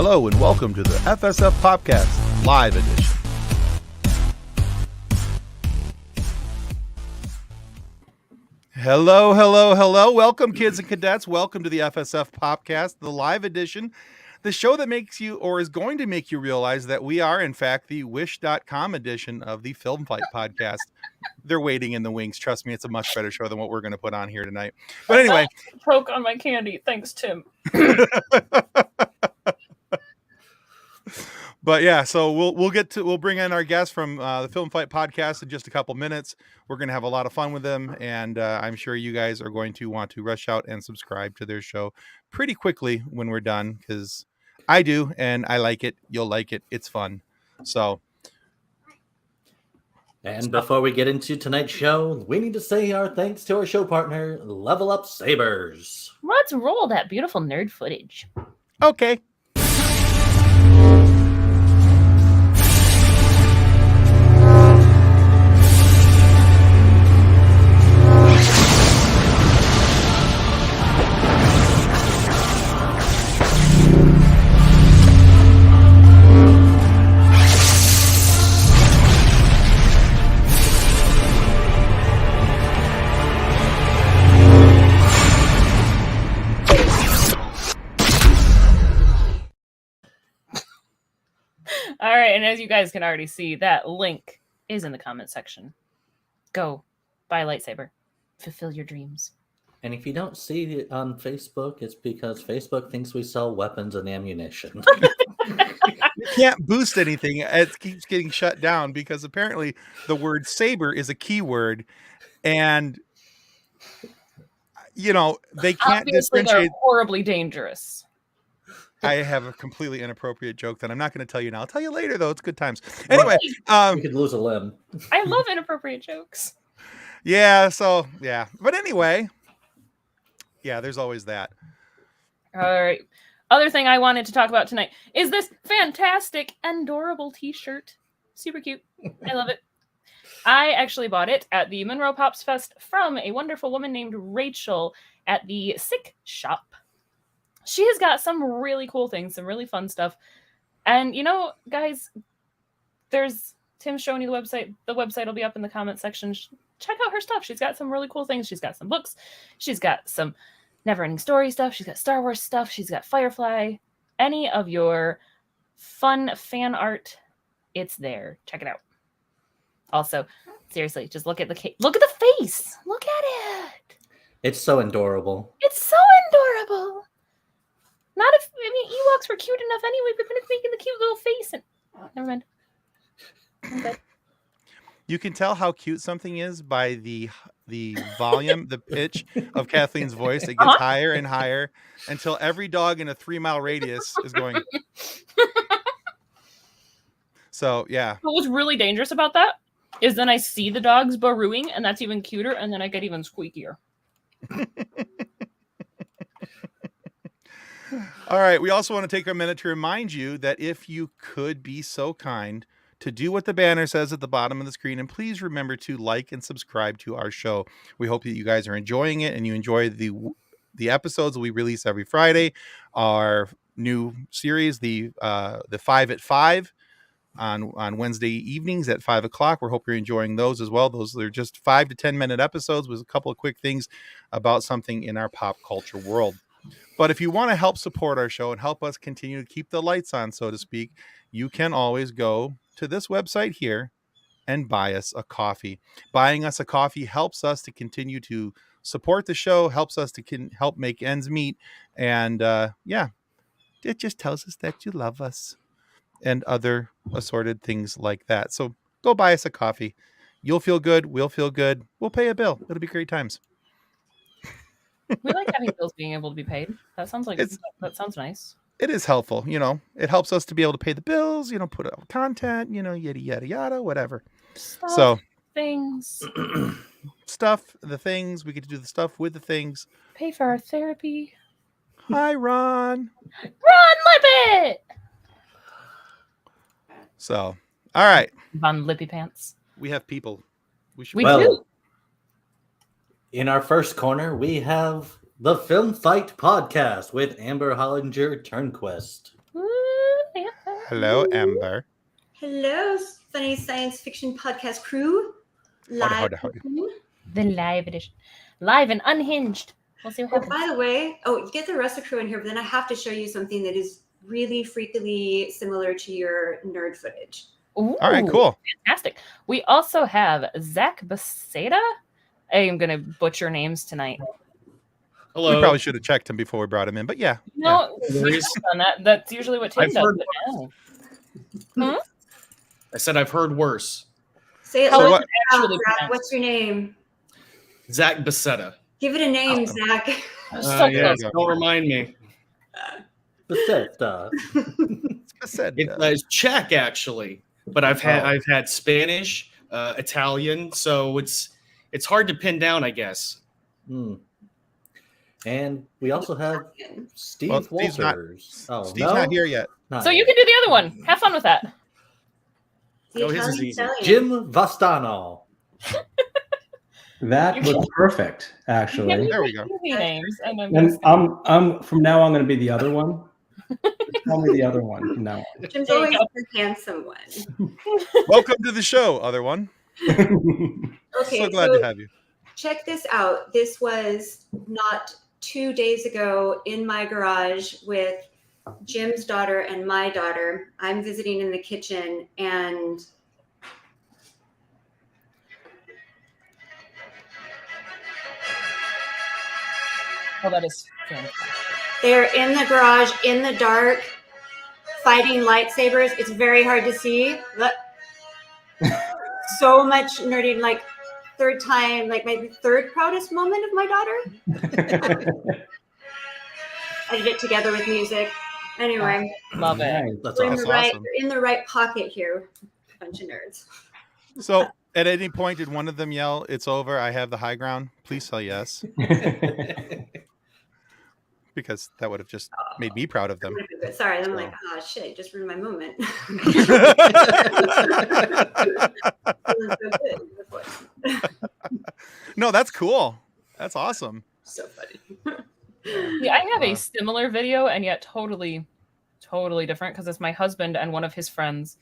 Hello and welcome to the FSF PopCast Live Edition. Hello. Welcome, kids and cadets. Welcome to the FSF PopCast, the Live Edition, the show that makes you, or is going to make you realize that we are, in fact, the Wish.com edition of the Film Fight Podcast. They're waiting in the wings. Trust me, it's a much better show than what we're going to put on here tonight. But anyway. Poke on my candy. Thanks, Tim. But yeah, so we'll bring in our guests from the Film Fight Podcast in just a couple minutes. We're going to have a lot of fun with them, and I'm sure you guys are going to want to rush out and subscribe to their show pretty quickly when we're done, because I do, and I like it. You'll like it. It's fun. So. And before we get into tonight's show, we need to say our thanks to our show partner, Level Up Sabers. Let's roll that beautiful nerd footage. Okay. All right, and as you guys can already see, that link is in the comment section. Go buy a lightsaber. Fulfill your dreams. And if you don't see it on Facebook, it's because Facebook thinks we sell weapons and ammunition. You can't boost anything. It keeps getting shut down because apparently the word saber is a keyword, and you know they can't Obviously, differentiate. they're horribly dangerous. I have a completely inappropriate joke that I'm not going to tell you now. I'll tell you later, though. It's good times. Anyway, you could lose a limb. I love inappropriate jokes. Yeah. So yeah, but anyway, yeah. There's always that. All right. Other thing I wanted to talk about tonight is this fantastic Andorable t-shirt. Super cute. I love it. I actually bought it at the Monroe Pops Fest from a wonderful woman named Rachel at the Sick Shop. She has got some really cool things, some really fun stuff. And, you know, guys, there's Tim showing you the website. The website will be up in the comment section. Check out her stuff. She's got some really cool things. She's got some books. She's got some Neverending Story stuff. She's got Star Wars stuff. She's got Firefly. Any of your fun fan art, it's there. Check it out. Also, seriously, just look at the face. Look at it. It's so adorable. It's so adorable. Not if, I mean, Ewoks were cute enough anyway, but then it's making the cute little face and... Never mind. Okay. You can tell how cute something is by the volume, the pitch of Kathleen's voice. It gets higher and higher until every dog in a 3-mile radius is going. So, yeah. What was really dangerous about that is then I see the dogs burrowing, and that's even cuter, and then I get even squeakier. All right. We also want to take a minute to remind you that if you could be so kind to do what the banner says at the bottom of the screen, and please remember to like and subscribe to our show. We hope that you guys are enjoying it and you enjoy the episodes we release every Friday. Our new series, the 5 at 5 on Wednesday evenings at 5 o'clock. We hope you're enjoying those as well. Those are just 5 to 10 minute episodes with a couple of quick things about something in our pop culture world. But if you want to help support our show and help us continue to keep the lights on, so to speak, you can always go to this website here and buy us a coffee. Buying us a coffee helps us to continue to support the show, helps us to help make ends meet. And yeah, it just tells us that you love us and other assorted things like that. So go buy us a coffee. You'll feel good. We'll feel good. We'll pay a bill. It'll be great times. We like having bills being able to be paid. That sounds nice. It is helpful, you know. It helps us to be able to pay the bills, you know, put out content, you know, yada yada yada, whatever. Things. The things we get to do the stuff with the things. Pay for our therapy. Hi, Ron. Ron Lippet. So, all right. Von Lippy Pants. We have people. We do. In our first corner, we have the Film Fight Podcast with Amber Hollinger Tornquist. Woo! Hello, Amber. Hello, funny science fiction podcast crew. Howdy. The live edition. Live and unhinged. We'll see what Oh, happens. by the way, you get the rest of the crew in here, but then I have to show you something that is really freakily similar to your nerd footage. Ooh, All right, cool. Fantastic. We also have Zack Beseda. I am going to butcher names tonight. Hello. We probably should have checked him before we brought him in, but yeah. No, Yeah. we touched on that. That's usually what Tim I've does. heard But no. I said I've heard worse. Say it How So loud, what- actually Zach. pronounced? What's your name? Zack Beseda. Give it a name, Awesome. Zach. So Yeah, close. don't remind me. Beseda. I said, It's Czech actually, but I've had Spanish, Italian, so it's hard to pin down, I guess. Hmm. And we also have Steve Well, Steve's not- Walters. Steve's not here yet. Not So you yet. can do the other one. Have fun with that. The Oh, his is Italian easy. Italian. Jim Vastano. That You was perfect, actually. There we go. Easy names. And I'm And just- I'm from now on going to be the other one. Tell me the other one from now Jim's There you always go. the handsome one. Welcome to the show, other one. on. Okay, So glad to have you. check this out. This was not 2 days ago in my garage with Jim's daughter and my daughter. I'm visiting in the kitchen, and Oh, that is fantastic. they're in the garage in the dark fighting lightsabers. It's very hard to see. Look. So much nerding, like third time, like my third proudest moment of my daughter. I did it together with music. Anyway, Love it. Nice. That's we're in awesome. the right, awesome. we're in the right pocket here. Bunch of nerds. So, at any point, did one of them yell, "It's over, I have the high ground"? Please say yes, because that would have just made me proud of them. Sorry, I'm like, oh shit, I just ruined my moment. No, that's cool. That's awesome. So funny. Yeah, I have a similar video and yet totally different because it's my husband and one of his friends.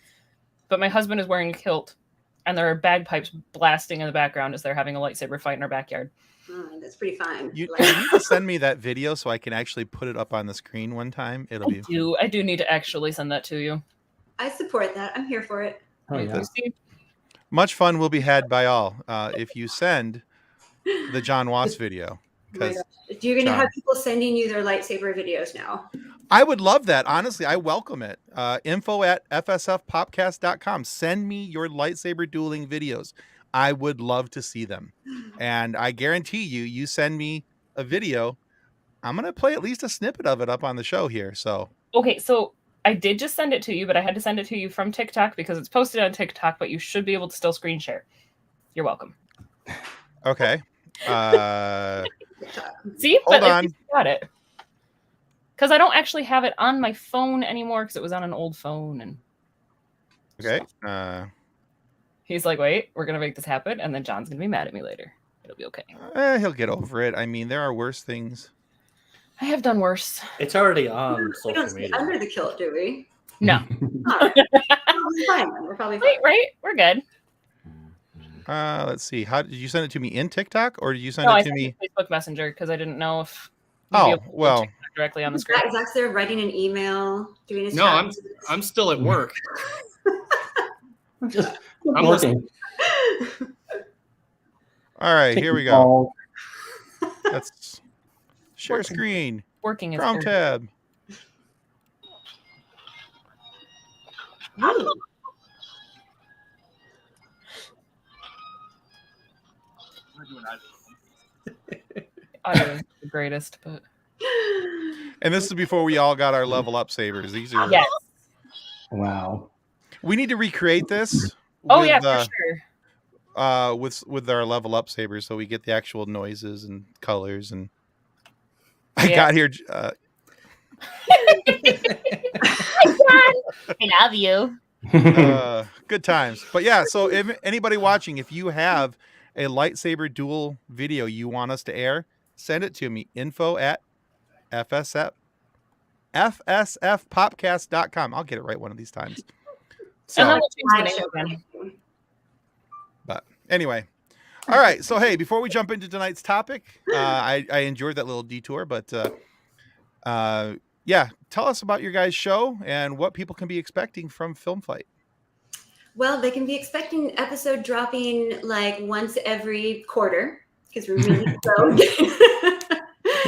But my husband is wearing a kilt and there are bagpipes blasting in the background as they're having a lightsaber fight in our backyard. Oh, that's pretty fun. You Like, need to send me that video so I can actually put it up on the screen one time. It'll be I do need to actually send that to you. I support that. I'm here for it. Oh, yeah. See? much fun will be had by all if you send the John Watts video. Oh my Because gosh. You're gonna John. have people sending you their lightsaber videos now. I would love that. Honestly, I welcome it. Info at FSFPopCast.com. Send me your lightsaber dueling videos. I would love to see them. And I guarantee you send me a video, I'm going to play at least a snippet of it up on the show here. So, Okay, so I did just send it to you, but I had to send it to you from TikTok because it's posted on TikTok, but you should be able to still screen share. You're welcome. okay. See? Hold But at on. least you got it. Because I don't actually have it on my phone anymore because it was on an old phone. And Okay. he's like, wait, we're going to make this happen. And then John's going to be mad at me later. It'll be okay. He'll get over it. I mean, there are worse things. I have done worse. It's already on We don't social see media. under the kilt, do we? No. All right. We're fine. We're probably fine. Right? We're good. Let's see. How did you send it to me in TikTok or did you send No, I it to sent me? it to Facebook Messenger because I didn't know if you'd be Oh, able to well. check that directly on the screen. Zach's there writing an email, doing his No, chat. I'm still at work. Just I'm working. All right, here we go. All- Let's share Working. screen. Working is Chrome good. tab. Audio is the greatest, but And this is before we all got our level up sabers. These are yes. Wow. we need to recreate this. Oh with, yeah, for sure. with our level up sabers, so we get the actual noises and colors. And I Yeah. got here. I love you. Good times. But yeah, so if anybody watching, if you have a lightsaber duel video you want us to air, send it to me. Info at FSF FSF PopCast.com. I'll get it right one of these times. And then So, we'll change the name again. but anyway. All right. So, hey, before we jump into tonight's topic, I enjoyed that little detour, but yeah, tell us about your guys' show and what people can be expecting from Film Fight. Well, they can be expecting an episode dropping like once every quarter because we're really slow.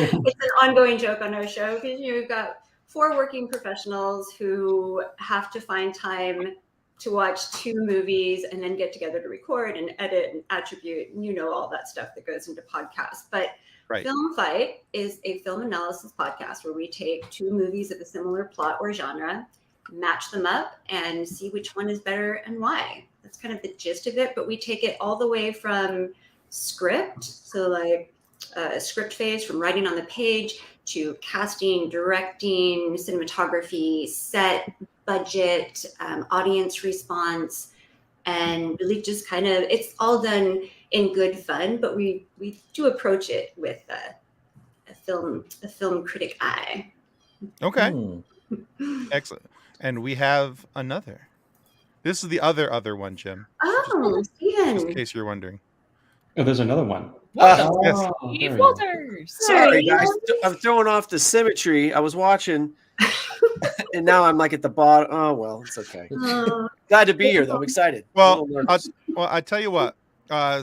It's an ongoing joke on our show because we've got 4 working professionals who have to find time to watch 2 movies and then get together to record and edit and attribute, and all that stuff that goes into podcasts. But Right. Film Fight is a film analysis podcast where we take 2 movies of a similar plot or genre, match them up, and see which one is better and why. That's kind of the gist of it, but we take it all the way from script, so like script phase, from writing on the page, to casting, directing, cinematography, set, budget, audience response, and really just kind of, it's all done in good fun, but we do approach it with a film critic eye. Okay. Excellent. And we have another. This is the other one, Jim. Oh, Just in Steven. case you're wondering. Oh, there's another one. Yes. Steve there we go. Walters. Sorry, guys. I'm throwing off the symmetry. I was watching, and now I'm like at the bottom. Oh well, it's okay. Oh, Glad to be here, though. I'm excited. Well, A little nervous. I tell you what.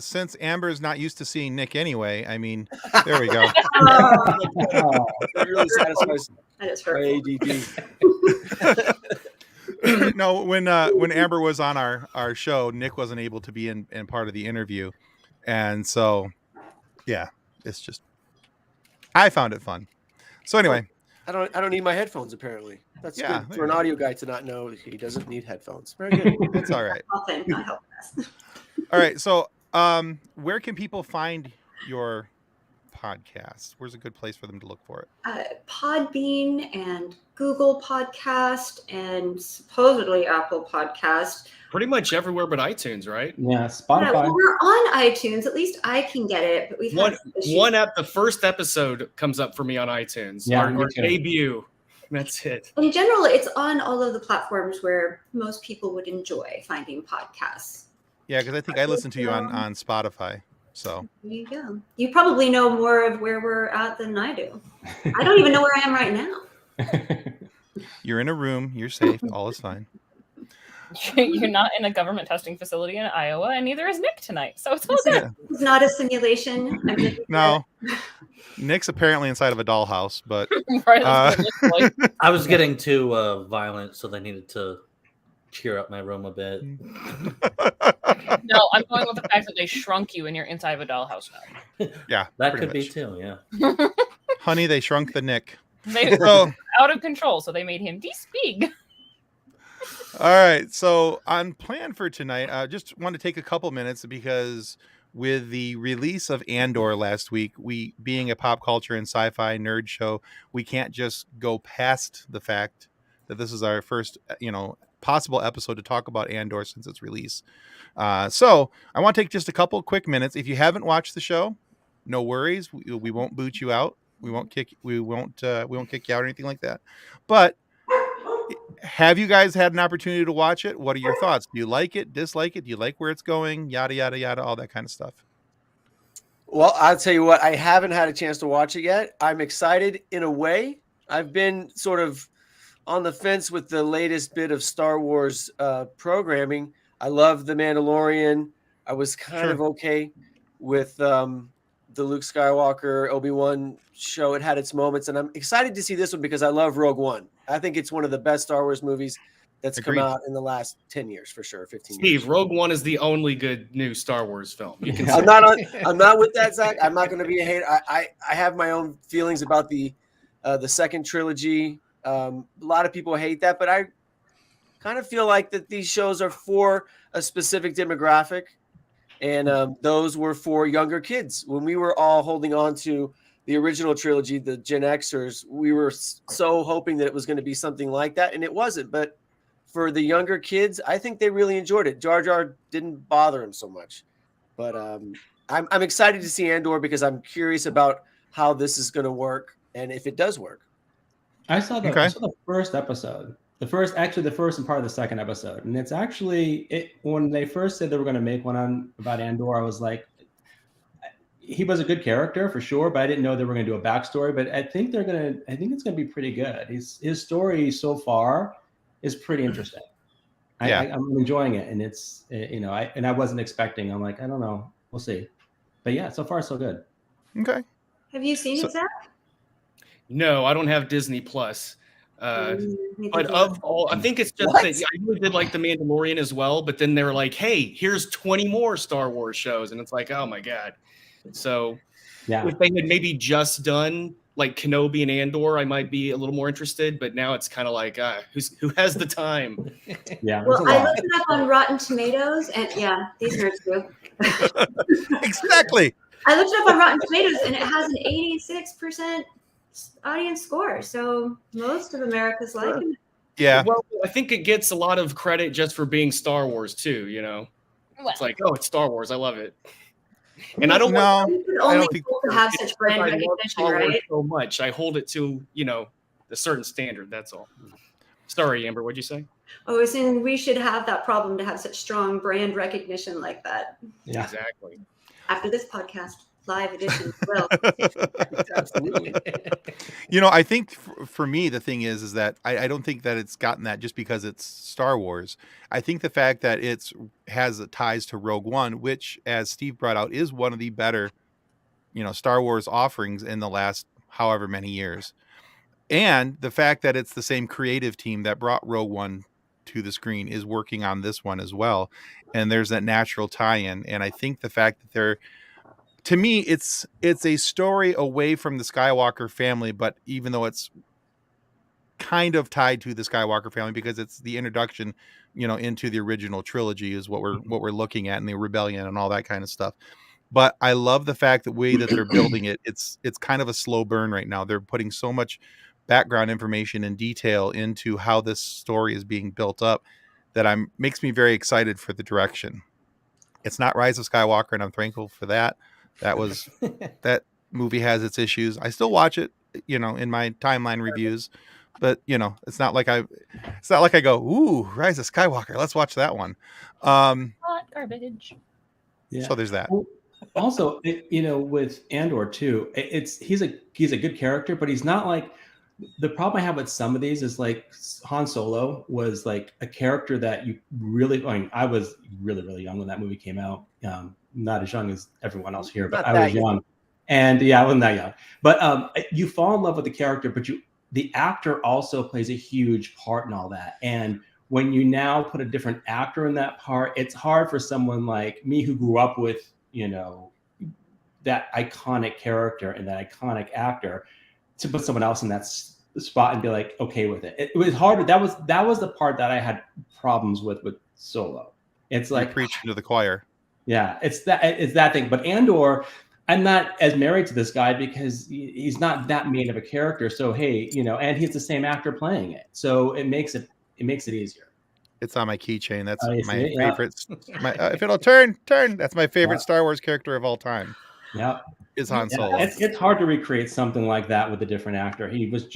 Since Amber's not used to seeing Nick anyway, I mean, there we go. Oh, That really satisfies that is my hurtful. ADD. No, when Amber was on our show, Nick wasn't able to be in part of the interview, and so yeah, it's just I found it fun. So anyway, I don't need my headphones. Apparently, that's Yeah, good there for an you go. audio guy to not know he doesn't need headphones. Very good. it's all right. Often not helping us. All right, so where can people find your podcast? Where's a good place for them to look for it? Podbean and Google Podcast and supposedly Apple Podcast. Pretty much everywhere but iTunes, right? yeah, Yeah, Spotify. well, we're on iTunes. At least I can get it, but we've had some issues. The first episode comes up for me on iTunes. Yeah, our me too. debut. That's it. In general, it's on all of the platforms where most people would enjoy finding podcasts. Yeah, because I think I listened to you on Spotify. So There you go. You probably know more of where we're at than I do. I don't even know where I am right now. you're in a room, you're safe, all is fine. You're not in a government testing facility in Iowa, and neither is Nick tonight. So it's all good. Yeah. It's not a simulation. I'm just- No, Nick's apparently inside of a dollhouse, but Right, that's what it looks like. I was getting too violent, so they needed to cheer up my room a bit. No, I'm going with the fact that they shrunk you and you're inside of a dollhouse now. yeah, That pretty could be much. too, yeah. Honey, they shrunk the Nick. They were So out of control, so they made him this big. all right, so on plan for tonight, I just want to take a couple minutes because with the release of Andor last week, we being a pop culture and sci-fi nerd show, we can't just go past the fact that this is our first, possible episode to talk about Andor since its release. So I want to take just a couple quick minutes. If you haven't watched the show, no worries. We won't boot you out. We won't kick you out or anything like that. But have you guys had an opportunity to watch it? What are your thoughts? Do you like it? Dislike it? Do you like where it's going? Yada, yada, yada, all that kind of stuff. Well, I'll tell you what, I haven't had a chance to watch it yet. I'm excited in a way. I've been sort of on the fence with the latest bit of Star Wars programming. I love The Mandalorian. I was kind of okay with the Luke Skywalker, Obi-Wan show. It had its moments, and I'm excited to see this one because I love Rogue One. I think it's one of the best Star Wars movies that's Agreed. come out in the last 10 years, for sure, 15 years. Steve, Rogue One is the only good new Star Wars film. You can I'm not with that, Zach. I'm not going to be a hater. I have my own feelings about the second trilogy. A lot of people hate that, but I kind of feel like that these shows are for a specific demographic, and those were for younger kids. When we were all holding on to the original trilogy, the Gen Xers, we were so hoping that it was going to be something like that, and it wasn't. But for the younger kids, I think they really enjoyed it. Jar Jar didn't bother him so much. But I'm excited to see Andor because I'm curious about how this is going to work and if it does work. I saw the Okay. first episode. The first and part of the second episode, and it's actually when they first said they were going to make one about Andor, I was like, he was a good character for sure, but I didn't know they were going to do a backstory. But I think it's going to be pretty good. His story so far is pretty interesting. Yeah. I'm enjoying it, and it's I wasn't expecting. I'm like, I don't know, we'll see. But yeah, so far so good. Okay. Have you seen it, Zach? No, I don't have Disney Plus. But of all, I think it's just What? that I really did like The Mandalorian as well. But then they were like, "Hey, here's 20 more Star Wars shows," and it's like, "Oh my god!" So, Yeah, if they had maybe just done like Kenobi and Andor, I might be a little more interested. But now it's kind of like, who has the time? yeah. Well, there's a I lot. looked it up on Rotten Tomatoes, and yeah, these nerds do. Exactly. I looked it up on Rotten Tomatoes, and it has an 86% audience score. So most of America's liking it. Yeah. Well, I think it gets a lot of credit just for being Star Wars too. You know, Well, it's like, oh, it's Star Wars. I love it. And I don't No. You could I only don't think- hope to have It's such brand because I love recognition, Star Wars right? so much. I hold it to, a certain standard. That's all. Sorry, Amber. What'd you say? Oh, as in we should have that problem to have such strong brand recognition like that. Yeah. Exactly. After this podcast, live edition will. Absolutely. I think for me, the thing is that I don't think that it's gotten that just because it's Star Wars. I think the fact that it has ties to Rogue One, which, as Steve brought out, is one of the better, Star Wars offerings in the last however many years. And the fact that it's the same creative team that brought Rogue One to the screen is working on this one as well. And there's that natural tie-in. And I think the fact that to me, it's a story away from the Skywalker family, but even though it's kind of tied to the Skywalker family because it's the introduction, into the original trilogy is what we're looking at, and the rebellion and all that kind of stuff. But I love the fact that way that they're building it. It's kind of a slow burn right now. They're putting so much background information and detail into how this story is being built up that makes me very excited for the direction. It's not Rise of Skywalker, and I'm thankful for that. That movie has its issues. I still watch it, in my timeline reviews, but it's not like I go, ooh, Rise of Skywalker, let's watch that one. hot garbage. Yeah. So there's that. Also, with Andor too, he's a good character, but he's not like the problem I have with some of these is like Han Solo was like a character that you really. I mean, I was really really young when that movie came out. Not as young as everyone else here, but I was young. And yeah, I wasn't that young. But you fall in love with the character, but the actor also plays a huge part in all that. And when you now put a different actor in that part, it's hard for someone like me who grew up with, that iconic character and that iconic actor to put someone else in that spot and be like, okay with it. It was hard. That was the part that I had problems with Solo. It's like You're preaching to the choir. Yeah, it's that thing. But Andor, I'm not as married to this guy because he's not that mean of a character. So hey, and he's the same actor playing it, so it makes it easier. It's on my keychain. That's Oh, you my see it? Yeah. favorite. If it'll turn. That's my favorite Star Wars character of all time. Yeah, Is Han Solo. it's hard to recreate something like that with a different actor. He was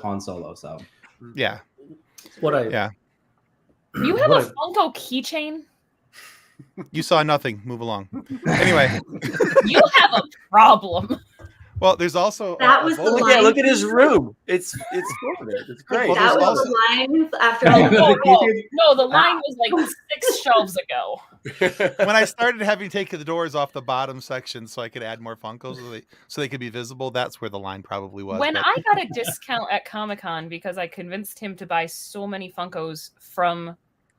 Han Solo. So Yeah. You have a Funko keychain? You saw nothing. Move along. Anyway. You have a problem. Well, there's also That was the Yeah, line. look at his room. It's over there. It's great. Well, That there's was the line after. No, the line was like 6 shelves ago. when I started having to take the doors off the bottom section so I could add more Funkos so they could be visible, that's where the line probably was. When but- I got a discount at Comic-Con because I convinced him to buy so many Funkos from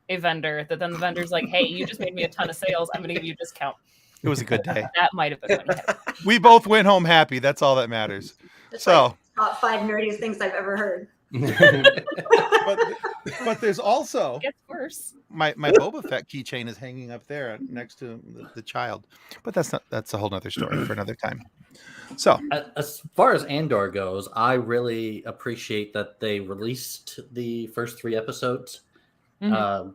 a vendor that then the vendor's like, hey, you just made me a ton of sales. I'm going to give you a discount. It was a good day. That might have been when he had it. We both went home happy. That's all that matters. That's So, like top 5 nerdiest things I've ever heard. but there's also It gets worse. my Boba Fett keychain is hanging up there next to the child, but that's a whole nother story for another time. So As far as Andor goes, I really appreciate that they released the first 3 episodes. Mhm.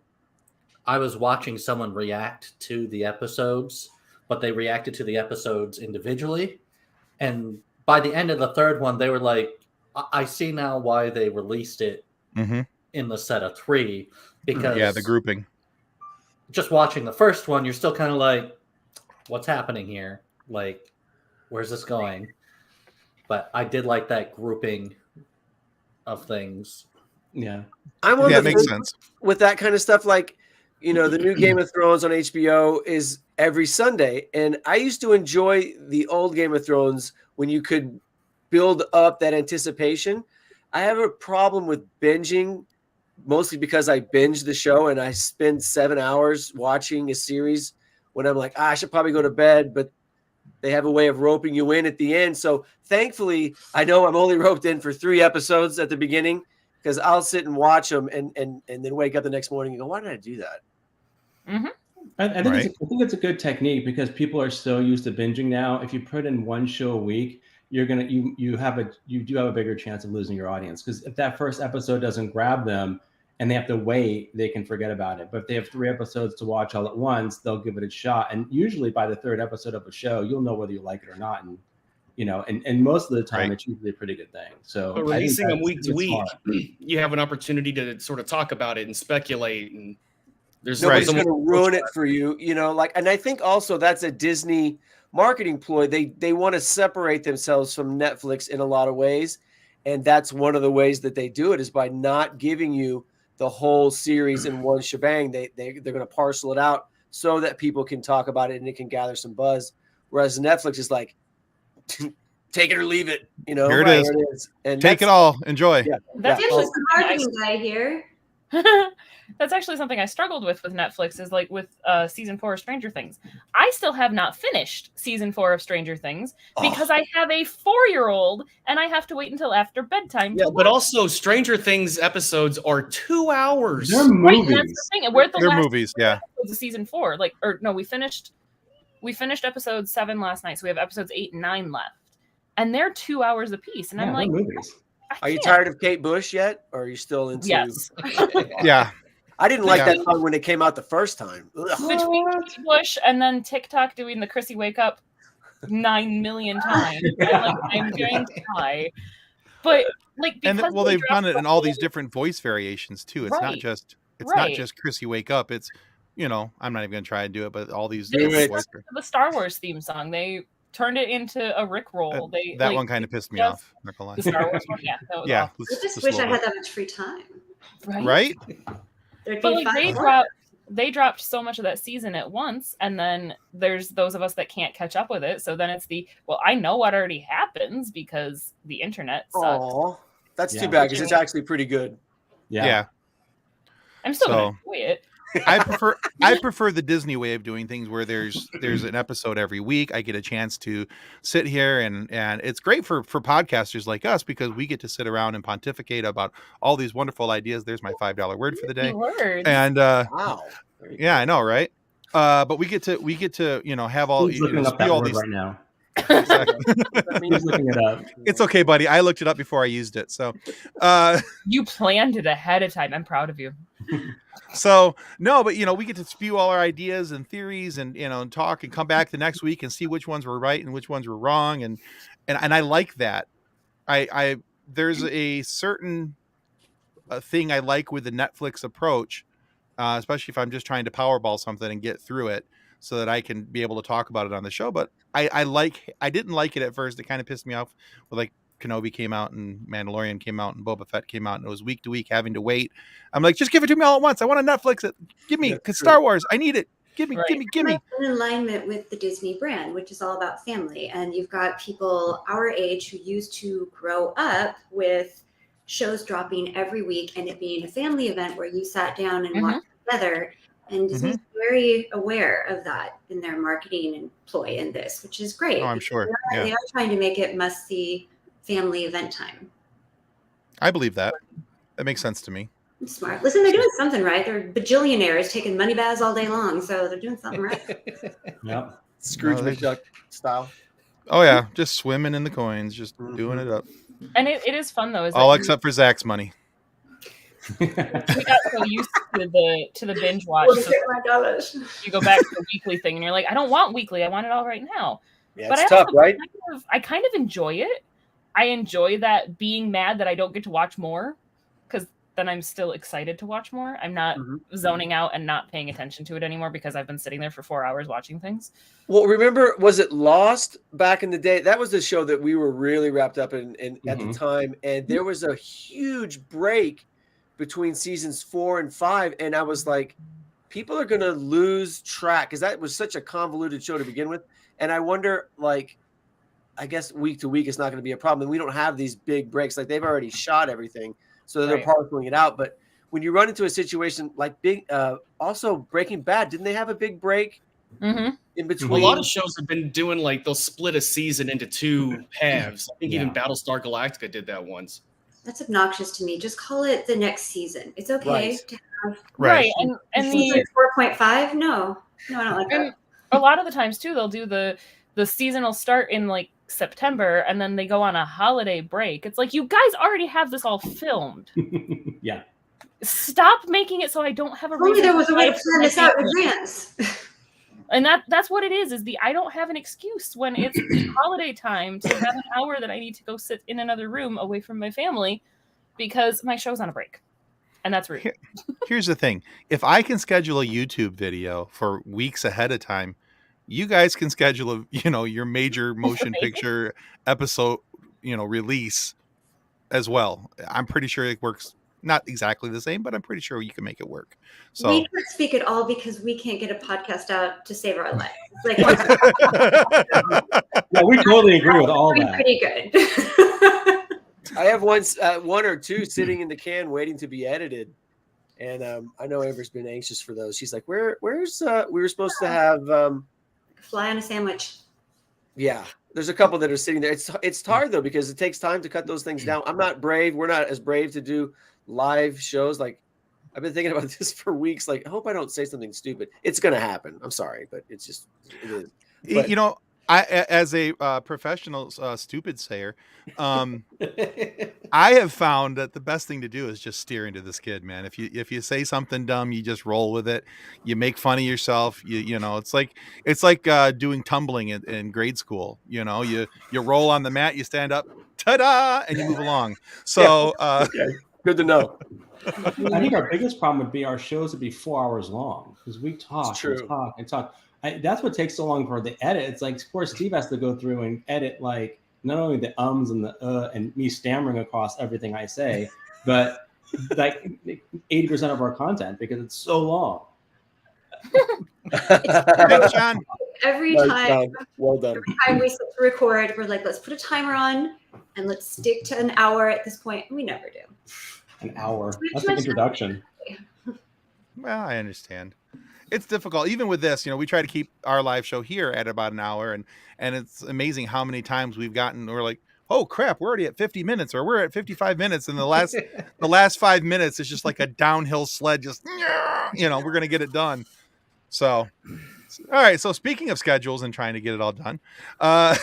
I was watching someone react to the episodes, but they reacted to the episodes individually. And by the end of the 3rd one, they were like, I see now why they released it Mm-hmm. in the set of 3, because Yeah, the grouping. just watching the first one, you're still kind of like, what's happening here? Like, where's this going? But I did like that grouping of things. Yeah. I'm one Yeah, it of the makes things sense. with that kind of stuff. Like, the new Game of Thrones on HBO is every Sunday, and I used to enjoy the old Game of Thrones when you could build up that anticipation. I have a problem with binging, mostly because I binge the show and I spend 7 hours watching a series when I'm like, I should probably go to bed, but they have a way of roping you in at the end. So thankfully, I know I'm only roped in for 3 episodes at the beginning, because I'll sit and watch them and then wake up the next morning and go, why did I do that? Mm-hmm. I think it's a good technique, because people are so used to binging now. If you put in one show a week, you do have a bigger chance of losing your audience, because if that first episode doesn't grab them and they have to wait, they can forget about it. But if they have 3 episodes to watch all at once, they'll give it a shot. And usually by the 3rd episode of a show, you'll know whether you like it or not. And and most of the time, it's usually a pretty good thing. So But releasing them week to week, smart. you have an opportunity to sort of talk about it and speculate, and there's Nobody's almost going to ruin it for you, and I think also that's a Disney marketing ploy. They want to separate themselves from Netflix in a lot of ways, and that's one of the ways that they do it, is by not giving you the whole series in one shebang. They're going to parcel it out so that people can talk about it and it can gather some buzz. Whereas Netflix is like, take it or leave it. Here it is. And take it all. Enjoy. Yeah, That's There's actually a marketing guy here. That's actually something I struggled with Netflix, is like with season 4 of Stranger Things. I still have not finished season 4 of Stranger Things because I have a 4-year-old and I have to wait until after bedtime. Yeah, but also Stranger Things episodes are 2 hours. They're movies. Right, that's the thing. We're the They're last movies, yeah. episodes of season 4. We finished episode 7 last night, so we have episodes 8 and 9 left, and they're 2 hours apiece. And I'm like, movies. Are you tired of Kate Bush yet, or are you still into? Yes. Yeah. I didn't like that song when it came out the first time. Ugh. Between Kate Bush and then TikTok doing the Chrissy Wake Up 9 million times, I'm going to die. But because they've done it in all these different voice variations too. It's not just Chrissy Wake Up. It's I'm not even gonna try and do it, but all these different voice. The Star Wars theme song, they turned it into a Rickroll. That one kind of pissed me off. Not gonna lie. The Star Wars one, yeah. That was yeah. awful. I just wish I had that much free time. Right? There'd But be they dropped so much of that season at once, and then there's those of us that can't catch up with it. So then it's I know what already happens because the internet sucks. Oh, that's too bad, because it's actually pretty good. Yeah. I'm still gonna enjoy it. I prefer the Disney way of doing things, where there's an episode every week. I get a chance to sit here and it's great for podcasters like us, because we get to sit around and pontificate about all these wonderful ideas. There's my $5 word for the day. And wow. Yeah, I know, right? But we get to have all all these right now. Exactly. He's looking it up. It's okay, buddy. I looked it up before I used it. So you planned it ahead of time. I'm proud of you. So no, but we get to spew all our ideas and theories and talk and come back the next week and see which ones were right and which ones were wrong, and I like that. I there's a certain thing I like with the Netflix approach, especially if I'm just trying to powerball something and get through it so that I can be able to talk about it on the show. But I didn't like it at first. It kind of pissed me off with Kenobi came out and Mandalorian came out and Boba Fett came out, and it was week to week having to wait. I'm like, just give it to me all at once. I want to Netflix it. Give me, because Star Wars, I need it. Give me. In alignment with the Disney brand, which is all about family. And you've got people our age who used to grow up with shows dropping every week and it being a family event where you sat down and watched together. And Disney's very aware of that in their marketing and ploy in this, which is great. Oh, I'm sure. They are trying to make it must-see family event time. I believe that. That makes sense to me. It's smart. Listen, they're doing something right. They're bajillionaires taking money baths all day long, so they're doing something right. Yep. Scrooge McDuck style. Oh yeah, just swimming in the coins, just doing it up. And it is fun though. All except for Zach's money. We got so used to the binge watch. So you go back to the weekly thing, and you're like, I don't want weekly. I want it all right now. Yeah, but it's tough, right? I kind of enjoy it I enjoy that being mad that I don't get to watch more, because then I'm still excited to watch more. I'm not zoning out and not paying attention to it anymore because I've been sitting there for 4 hours watching things. Well, remember, was it Lost back in the day? That was the show that we were really wrapped up in at the time. And there was a huge break between seasons 4 and 5. And I was like, people are going to lose track because that was such a convoluted show to begin with. And I wonder, like, I guess week to week is not going to be a problem. And we don't have these big breaks. Like, they've already shot everything. So they're parceling it out. But when you run into a situation like also Breaking Bad, didn't they have a big break in between? A lot of shows have been doing like they'll split a season into 2 halves. I think even Battlestar Galactica did that once. That's obnoxious to me. Just call it the next season. It's okay to have and season 4.5. No, I don't like that. A lot of the times too, they'll do the season will start in like September and then they go on a holiday break. It's like, you guys already have this all filmed. Yeah. Stop making it so I don't have a reason. Only there was a way to plan this out in advance. And that's what it is I don't have an excuse when it's holiday time to have an hour that I need to go sit in another room away from my family because my show's on a break. And that's rude. Here's the thing. If I can schedule a YouTube video for weeks ahead of time, you guys can schedule your major motion picture episode, release as well. I'm pretty sure it works. Not exactly the same, but I'm pretty sure you can make it work. So we can't speak at all because we can't get a podcast out to save our lives. Like, yeah, we totally agree with all that. Pretty good. I have one or two sitting in the can waiting to be edited, and I know Amber's been anxious for those. She's like, "Where's we were supposed to have fly on a sandwich." Yeah, there's a couple that are sitting there. It's hard though because it takes time to cut those things down. I'm not brave. We're not as brave to do live shows. Like, I've been thinking about this for weeks. Like, I hope I don't say something stupid. It's gonna happen. I'm sorry, but it is. But, I, as a professional stupid sayer, I have found that the best thing to do is just steer into this kid, man. If you say something dumb, you just roll with it. You make fun of yourself. It's like doing tumbling in grade school. You roll on the mat, you stand up, ta-da, and you move along. So good to know. I think our biggest problem would be our shows would be 4 hours long because we talk and talk. That's what takes so long for the edit. It's like poor Steve has to go through and edit like not only the ums and the and me stammering across everything I say, but like 80% of our content because it's so long. John. Every time well done. Every time we sit to record, we're like, let's put a timer on and let's stick to an hour at this point. We never do. An hour. That's an introduction. Well, I understand. It's difficult. Even with this, we try to keep our live show here at about an hour, and it's amazing how many times we're like, oh crap, we're already at 50 minutes or we're at 55 minutes. And the last 5 minutes is just like a downhill sled. Just, we're going to get it done. So, all right. So speaking of schedules and trying to get it all done. Have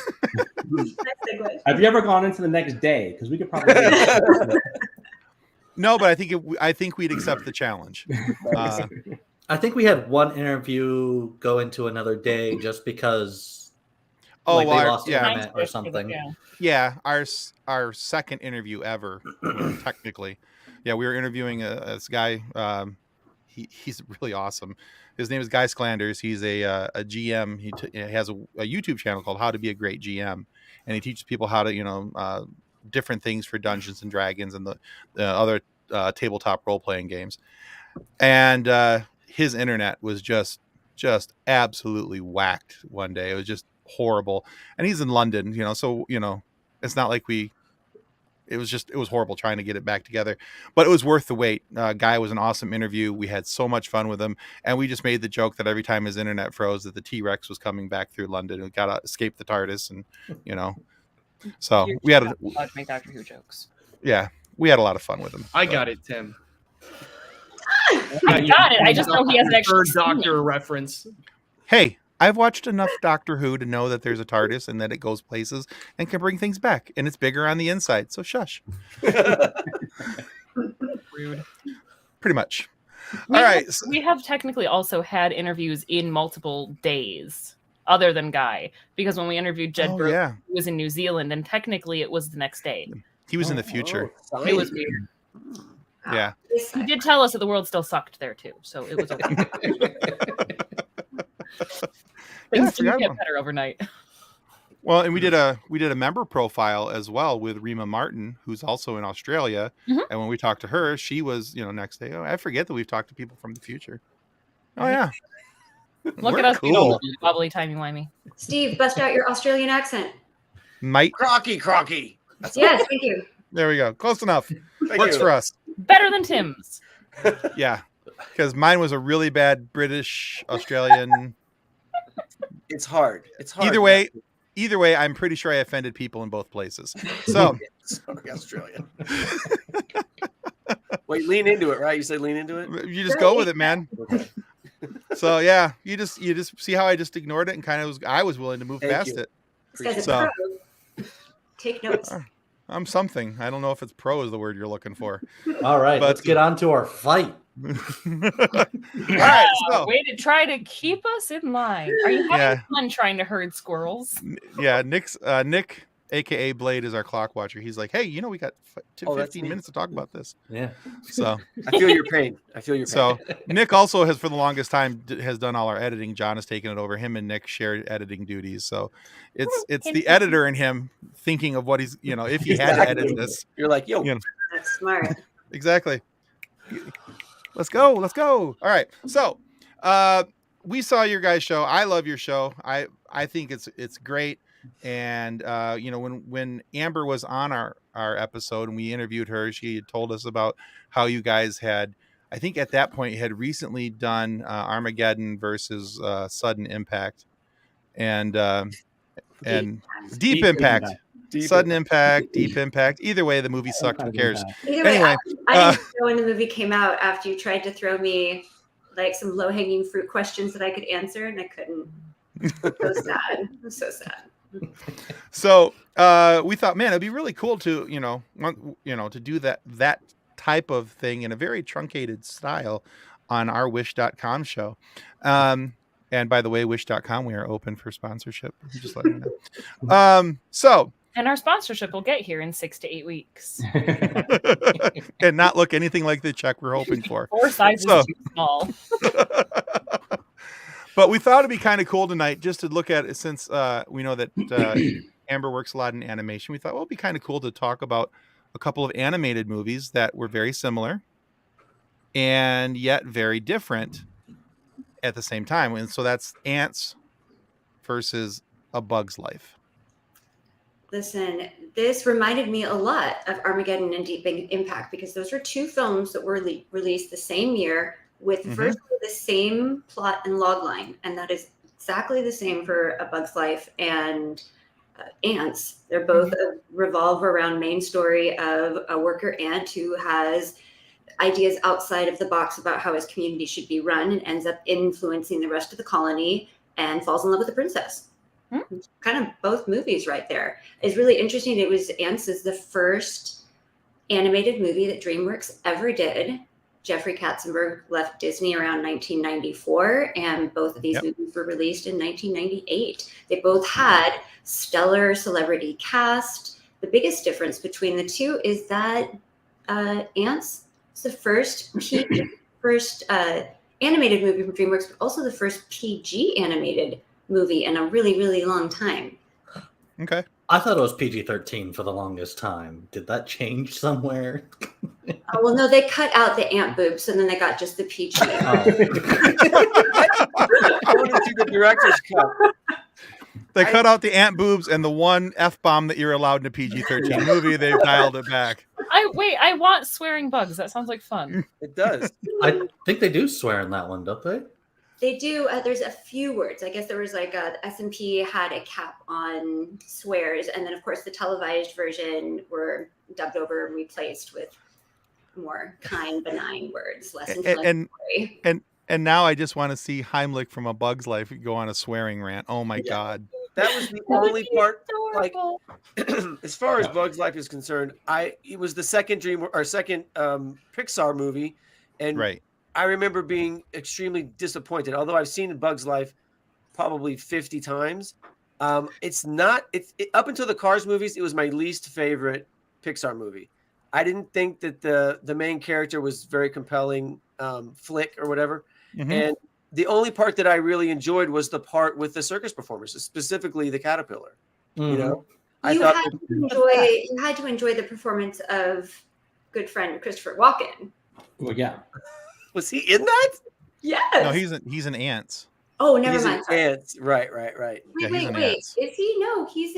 you ever gone into the next day? Because we could probably. No, but I think we'd accept the challenge. I think we had one interview go into another day just because they lost internet or something. Yeah, our second interview ever, technically. Yeah, we were interviewing this guy. He's really awesome. His name is Guy Sklanders. He's a GM. He has a YouTube channel called How to Be a Great GM, and he teaches people how to different things for Dungeons and Dragons and the other tabletop role playing games. And his internet was just absolutely whacked one day. It was just horrible. And he's in London, so it's not like it was horrible trying to get it back together, but it was worth the wait. Guy was an awesome interview. We had so much fun with him, and we just made the joke that every time his internet froze that the T-Rex was coming back through London and got to escape the TARDIS. And so we had to make Doctor Who jokes. Yeah, we had a lot of fun with him. I got it, Tim. I got it. I just know he has an extra Doctor reference. Hey, I've watched enough Doctor Who to know that there's a TARDIS and that it goes places and can bring things back, and it's bigger on the inside. So shush. Rude. Pretty much. All right. We have technically also had interviews in multiple days. other than Guy, because when we interviewed Jed Brody, yeah. he was in New Zealand, and technically it was the next day. He was in the future. Oh, It was weird. Yeah. He did tell us that the world still sucked there too, so it was okay. Yeah, I Things didn't forgot get about- better overnight. Well, and we did a member profile as well with Rima Martin, who's also in Australia. Mhm. And when we talked to her, she was, next day. Oh, I forget that we've talked to people from the future. Oh yeah. Look We're at us being all cool. bubbly, timey-wimey. Steve, bust out your Australian accent. Might. Crocky. Yes, thank you. There we go. Close enough. Thank Works you. for us. Better than Tim's. Yeah. Because mine was a really bad British, Australian. It's hard. Either way, I'm pretty sure I offended people in both places. So Sorry, Australia. Wait, lean into it, right? You said lean into it. you just go with it, man. So yeah, you just see how I just ignored it and kind of I was willing to move Thank past you. it. This guy's a So- pro. Take notes. I'm something. I don't know if it's pro is the word you're looking for. All right, But- let's get on to our fight. All right, so Way to try to keep us in line. Are you having Yeah. fun trying to herd squirrels? yeah, Nick, aka Blade, is our clock watcher. He's like, hey, we got Oh, that's 15 neat. minutes to talk about this. Yeah. So I feel your pain. So Nick also has for the longest time has done all our editing. John has taken it over. Him and Nick share editing duties. So it's the editor and him thinking of what he's if he had to edit this. You're like, yo, Yeah. That's smart. Exactly. Let's go. All right. So we saw your guys' show. I love your show. I think it's great. And when Amber was on our episode and we interviewed her, she had told us about how you guys had, I think at that point, had recently done Armageddon versus Sudden Impact, and Deep Impact. Sudden Impact, Deep Impact. Either way, the movie sucked. Who cares? Either way, Anyway, I didn't know when the movie came out after you tried to throw me like some low-hanging fruit questions that I could answer, and I couldn't. So sad. I'm so sad. So we thought, man, it'd be really cool to to do that type of thing in a very truncated style on our Wish.com show. And by the way, Wish.com, we are open for sponsorship. Just letting you know. So. And our sponsorship will get here in 6 to 8 weeks. And not look anything like the check we're hoping for. 4 sizes too small. But we thought it'd be kind of cool tonight just to look at it since we know that Amber works a lot in animation. We thought, well, it'd be kind of cool to talk about a couple of animated movies that were very similar and yet very different at the same time. And so that's Antz versus A Bug's Life. Listen, this reminded me a lot of Armageddon and Deep Impact because those are two films that were released the same year with virtually the same plot and log line. And that is exactly the same for A Bug's Life and Antz. They're both revolve around main story of a worker ant who has ideas outside of the box about how his community should be run and ends up influencing the rest of the colony and falls in love with a princess. Kind of both movies right there. It's really interesting. It was Antz is the first animated movie that DreamWorks ever did. Jeffrey Katzenberg left Disney around 1994, and both of these movies were released in 1998. They both had stellar celebrity cast. The biggest difference between the two is that Antz is the first animated movie from DreamWorks, but also the first PG animated movie in a really, really long time. Okay. I thought it was PG-13 for the longest time. Did that change somewhere? Oh, well, no, they cut out the ant boobs, and then they got just the PG. I want to see the director's cut. They cut out the ant boobs and the one F-bomb that you're allowed in a PG-13 movie. They dialed it back. I want swearing bugs. That sounds like fun. It does. I think they do swear in that one, don't they? They do. There's a few words. I guess there was like S&P had a cap on swears, and then of course the televised version were dubbed over and replaced with more kind, benign words, less inflammatory. And now I just want to see Heimlich from A Bug's Life go on a swearing rant. Oh my God. That was the only part. Like, Adorable. as far as Bug's Life is concerned, it was the second Pixar movie, and Right. I remember being extremely disappointed. Although I've seen Bug's Life probably 50 times. It's not. Up until the Cars movies, it was my least favorite Pixar movie. I didn't think that the main character was very compelling, Flick or whatever. Mhm. And the only part that I really enjoyed was the part with the circus performers, specifically the caterpillar. You know, I You thought had to enjoy the performance of good friend Christopher Walken. Well, yeah. Was he in that? Yes. No, he's an Antz. Oh, never He's mind. an Sorry. Antz. Right. Yeah, he's an Wait. Antz. Is he? No, he's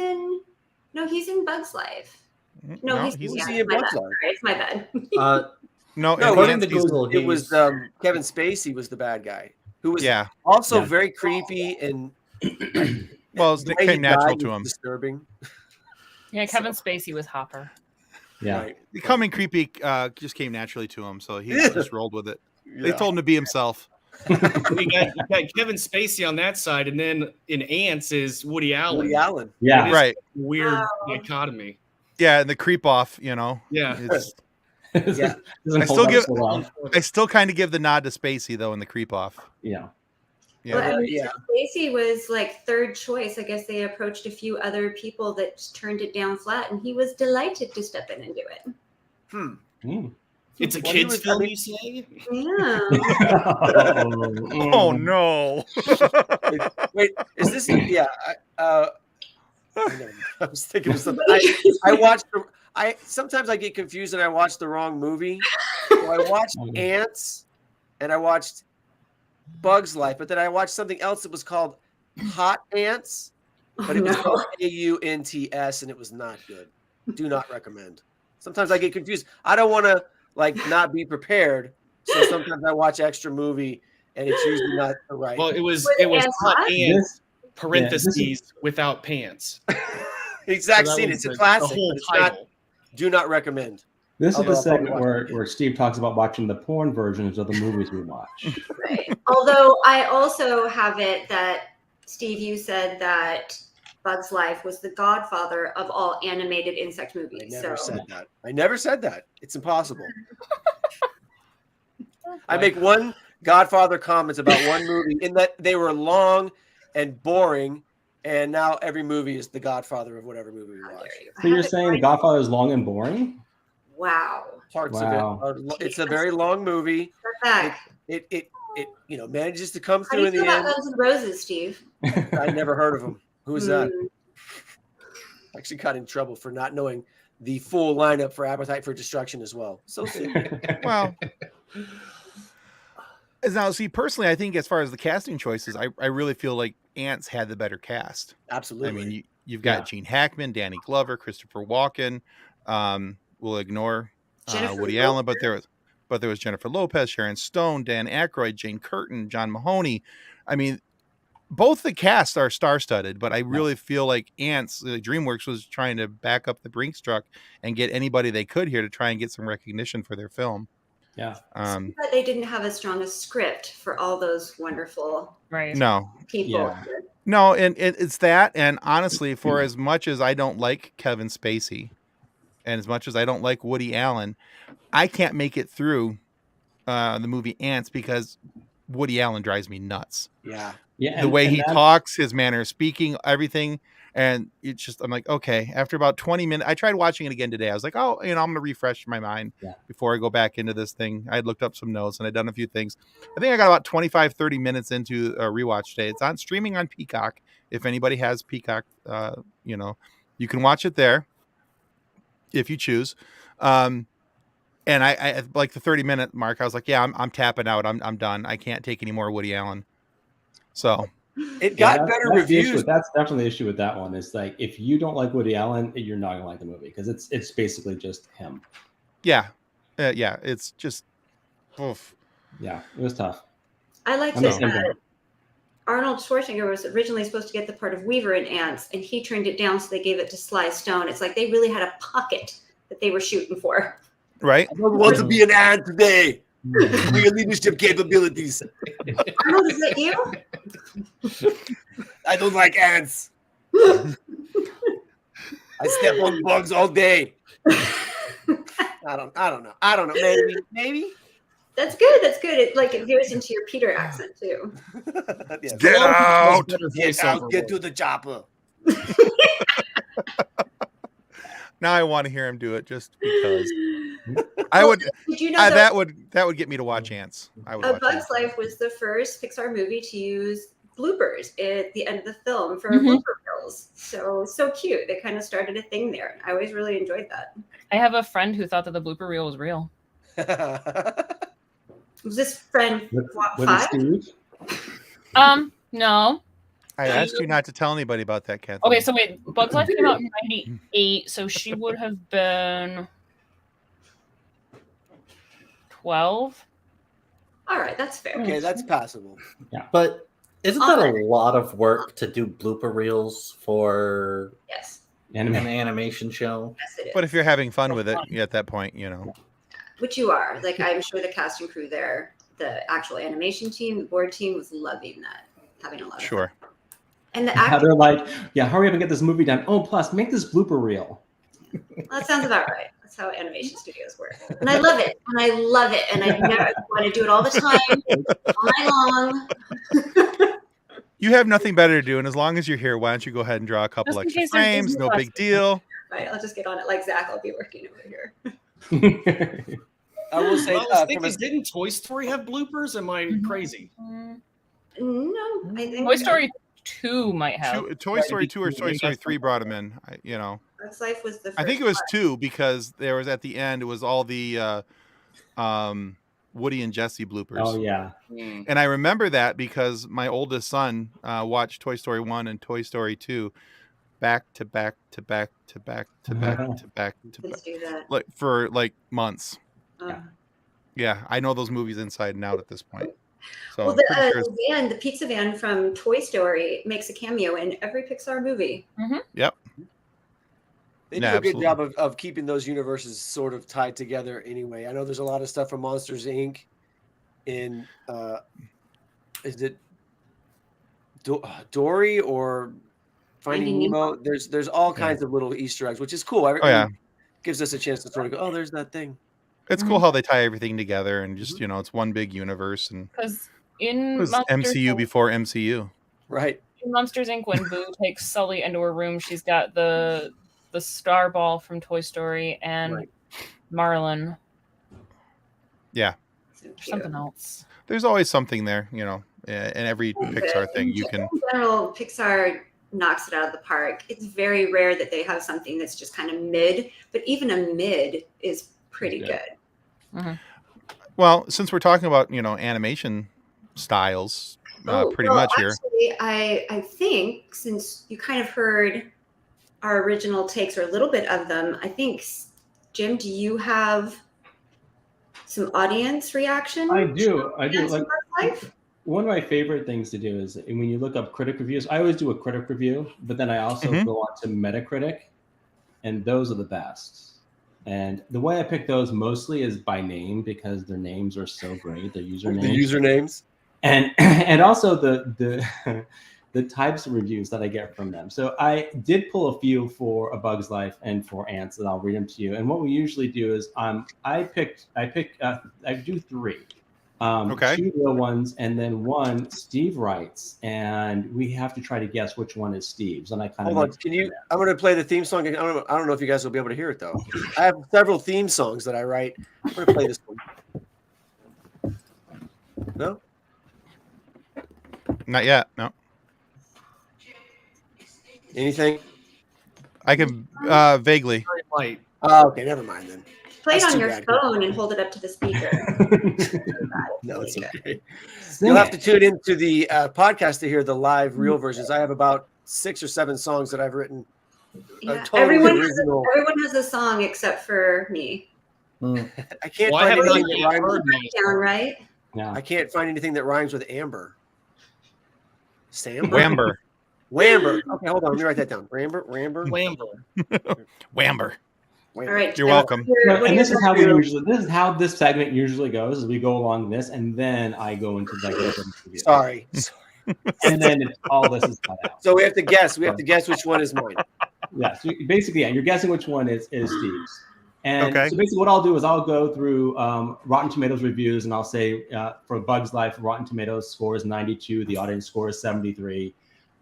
in Bugs Life. No, he's Who's yeah, he in my Bugs bad. Life? Sorry, it's my bad. No, No, according to Antz, he's- Google, It was he's- Kevin Spacey was the bad guy, who was yeah. also Yeah. very creepy and Well, the it way he came natural died to was him. disturbing. Yeah, Kevin Spacey was Hopper. Yeah. Right. Becoming creepy just came naturally to him, so he just rolled with it. They Yeah. told him to be himself. You got Kevin Spacey on that side, and then in Antz is Woody Allen. Woody Allen. Yeah. It is Right. a weird Wow. dichotomy. Yeah, and the creep off, Yeah. It's, Yeah. Doesn't I hold still up give- so well. I still kind of give the nod to Spacey though in the creep off. Yeah. Yeah. Well, I mean, Yeah. Spacey was like third choice. I guess they approached a few other people that turned it down flat, and he was delighted to step in and do it. Mm. It's a Well, he kids' was- I film, mean- you say? Yeah. Oh no. Wait, is this? Yeah. I was thinking of something. I watched. Sometimes I get confused and I watch the wrong movie. So I watched Antz, and I watched Bugs Life, but then I watched something else that was called Hot Ants, but it was called Aunts, and it was not good. Do not recommend. Sometimes I get confused. I don't want to not be prepared, so sometimes I watch extra movie, and it's usually not the right. Well, it was Ants hot hot? ants, This- parentheses, without pants. exact So that scene. was It's a the classic. whole But it's not. title. Do not recommend. This is Although the I'll probably segment watch where Steve talks about watching the porn versions of the movies we watch. Right. Although I also have it that Steve, you said that Bugs Life was the godfather of all animated insect I movies. never So said that. I never said that. It's impossible. I make one Godfather comments about one movie in that they were long and boring, and now every movie is the Godfather of whatever movie we how watch. dare you. I So you're have it saying The right- Godfather is long and boring? Wow. Parts Wow. of it. It's a very long movie. We're back. It manages to come How do through you in feel the about end. Guns N' Roses, Steve? I never heard of him. Who is that? Mm, Actually got in trouble for not knowing the full lineup for Appetite for Destruction as well. So sick. Well, now see personally, I think as far as the casting choices, I really feel like Antz had the better cast. Absolutely. I mean, you've got Yeah. Gene Hackman, Danny Glover, Christopher Walken. We'll ignore Jennifer Woody Lopez. Allen, but there was Jennifer Lopez, Sharon Stone, Dan Aykroyd, Jane Curtin, John Mahoney. I mean, both the cast are star-studded, but I really feel like Antz, DreamWorks was trying to back up the Brinks truck and get anybody they could here to try and get some recognition for their film. Yeah. but they didn't have as strong a script for all those wonderful Right. No, people. Yeah. No, and it's that. And honestly, for as much as I don't like Kevin Spacey and as much as I don't like Woody Allen, I can't make it through the movie Antz because Woody Allen drives me nuts. yeah. Yeah. The way and he that- talks, his manner of speaking, everything. And it's just, I'm like, okay, after about 20 minutes, I tried watching it again today. I was like, oh, I'm going to refresh my mind before I go back into this thing. I had looked up some notes and I'd done a few things. I think I got about 25, 30 minutes into a rewatch today. It's on streaming on Peacock. If anybody has Peacock, you can watch it there if you choose. And I like the 30-minute mark. I was like, yeah, I'm tapping out. I'm done. I can't take any more Woody Allen. So It got Yeah, better that's the issue. reviews. That's definitely the issue with that one. It's like if you don't like Woody Allen, you're not gonna like the movie because it's basically just him. yeah, it's just, oof. Yeah, it was tough. I liked I'm the it. same way. Arnold Schwarzenegger was originally supposed to get the part of Weaver in Antz, and he turned it down, so they gave it to Sly Stone. It's like they really had a pocket that they were shooting for. Right. I don't want to be an ad today. For your leadership capabilities. Arnold, is that you? I don't like ants. I step on bugs all day. I don't know. Maybe. That's good. That's good. It veers into your Peter accent too. Yes. Get out! Get to the chopper. Now I want to hear him do it just because. I would. Did you know that would get me to watch Antz. I would. A Watch Bug's Antz. Life was the first Pixar movie to use bloopers at the end of the film for Mhm. blooper reels. So cute. They kind of started a thing there. I always really enjoyed that. I have a friend who thought that the blooper reel was real. Was this friend Was it 5? Steve? No. I asked you not to tell anybody about that, Kathy. Okay, so wait, Bug's Life came out in 98, so she would have been 12. All right, that's fair. Okay, that's passable. But isn't that a lot of work to do blooper reels for Yes. an animation show? Yes, it is. But if you're having fun with it at that point, you know. Which you are. Like, I'm sure the cast and crew there, the actual animation team, the board team was loving that, having a lot of Sure. fun. And the How acting, they're like, yeah, hurry up and get this movie done. Oh, plus make this blooper reel. well, that sounds about right. That's how animation studios work. And I love it. And I love it. And I never want to do it all the time, all night long. You have nothing better to do, and as long as you're here, why don't you go ahead and draw a couple Just in extra case there's frames? Disney No big Plus. deal. Right, I'll just get on it like Zach. I'll be working over here. I will say, I was from thinking, a- didn't Toy Story have bloopers? Am I crazy? No, I think Toy Story 2 might have. Toy Story 2 or Toy Story 3 brought him in. Bug's Life was the first I think it was one. 2 because there was at the end, it was all the Woody and Jesse bloopers. Oh yeah. And I remember that because my oldest son watched Toy Story 1 and Toy Story 2 back to back to back to back to back to back to back, Let's do that. like for like months. Uh, Yeah, I know those movies inside and out at this point. So well, I'm pretty sure the pizza van from Toy Story makes a cameo in every Pixar movie. Yep. They do Yeah, a good absolutely. job of keeping those universes sort of tied together anyway. I know there's a lot of stuff from Monsters Inc. in is it Dory or Finding Finding Nemo? There's all kinds of little Easter eggs, which is cool. Oh yeah. Gives us a chance to sort of go, oh, there's that thing. It's cool how they tie everything together and just, it's one big universe and Because it in was Monsters MCU Inc. before MCU. Right. in Monsters Inc. when Boo takes Sully into her room, she's got the star ball from Toy Story and Right. Marlin. Yeah. So cute. Something else. There's always something there, in every Pixar thing you can. In general, Pixar knocks it out of the park. It's very rare that they have something that's just kind of mid, but even a mid is pretty Good. good. Well, since we're talking about, animation styles, pretty well, much here. Actually, I think since you kind of heard our original takes or a little bit of them, I think, Jim, do you have some audience reaction? I do. to Like Bug's Life? one of my favorite things to do is when you look up critic reviews, I always do a critic review, but then I also Mhm. go on to Metacritic, and those are the best. And the way I pick those mostly is by name because their names are so great, their usernames. The usernames. and also the the types of reviews that I get from them. So I did pull a few for A Bug's Life and for Antz, and I'll read them to you. And what we usually do is I do 3. Okay. 2 real ones, and then 1 Steve writes, and we have to try to guess which one is Steve's. And I kind Hold on. of Can you? I'm going to play the theme song. I don't know if you guys will be able to hear it though. I have several theme songs that I write. I'm going to play this one. No. Not yet. No. Anything? I can vaguely. Very light. Oh, okay. Never mind then. Play it That's on too your bad. phone and hold it up to the speaker. No, it's Really good. okay. You'll have to tune into the podcast to hear the live real versions. I have about 6 or 7 songs that I've written. Yeah, Totally everyone has a song except for me. I can't Well, I find have not anything that yet rhymes. heard mine. Down, right? Yeah. I can't find anything that rhymes with amber. Samber? Whamber. Whamber. Okay, hold on. Let me write that down. Ramber. Whamber. Whamber. All right. You're welcome. And this is how this segment usually goes: is we go along this, and then I go into the review. Sorry. And then all this is cut out. So we have to guess. We have to guess which one is mine. Yeah. So basically, yeah, you're guessing which one is Steve's. And Okay. so basically what I'll do is I'll go through Rotten Tomatoes reviews, and I'll say for Bug's Life, Rotten Tomatoes score is 92, the audience score is 73.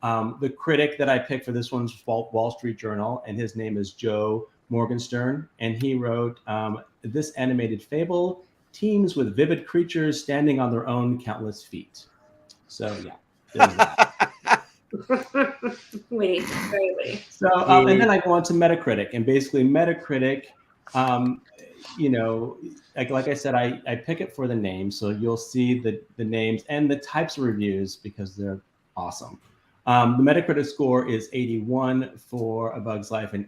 The critic that I picked for this one's Wall Street Journal, and his name is Joe Morgenstern, and he wrote, this animated fable teems with vivid creatures standing on their own countless feet. So yeah, there's that. Witty, very witty. So and then I go on to Metacritic, and basically Metacritic, you know, like I said, I pick it for the names, so you'll see the names and the types of reviews because they're awesome. The Metacritic score is 81 for A Bug's Life, and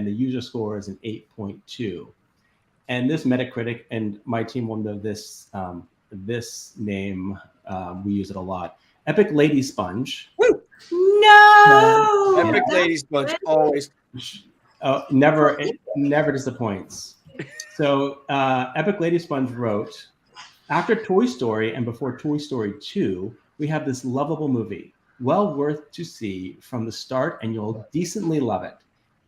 the user score is an 8.2. And this Metacritic, and my team will know this this name, we use it a lot. Epic Lady Sponge. Woo! No. Epic Lady Sponge always. Never disappoints. So Epic Lady Sponge wrote, after Toy Story and before Toy Story 2, we have this lovable movie. Well worth to see from the start, and you'll decently love it.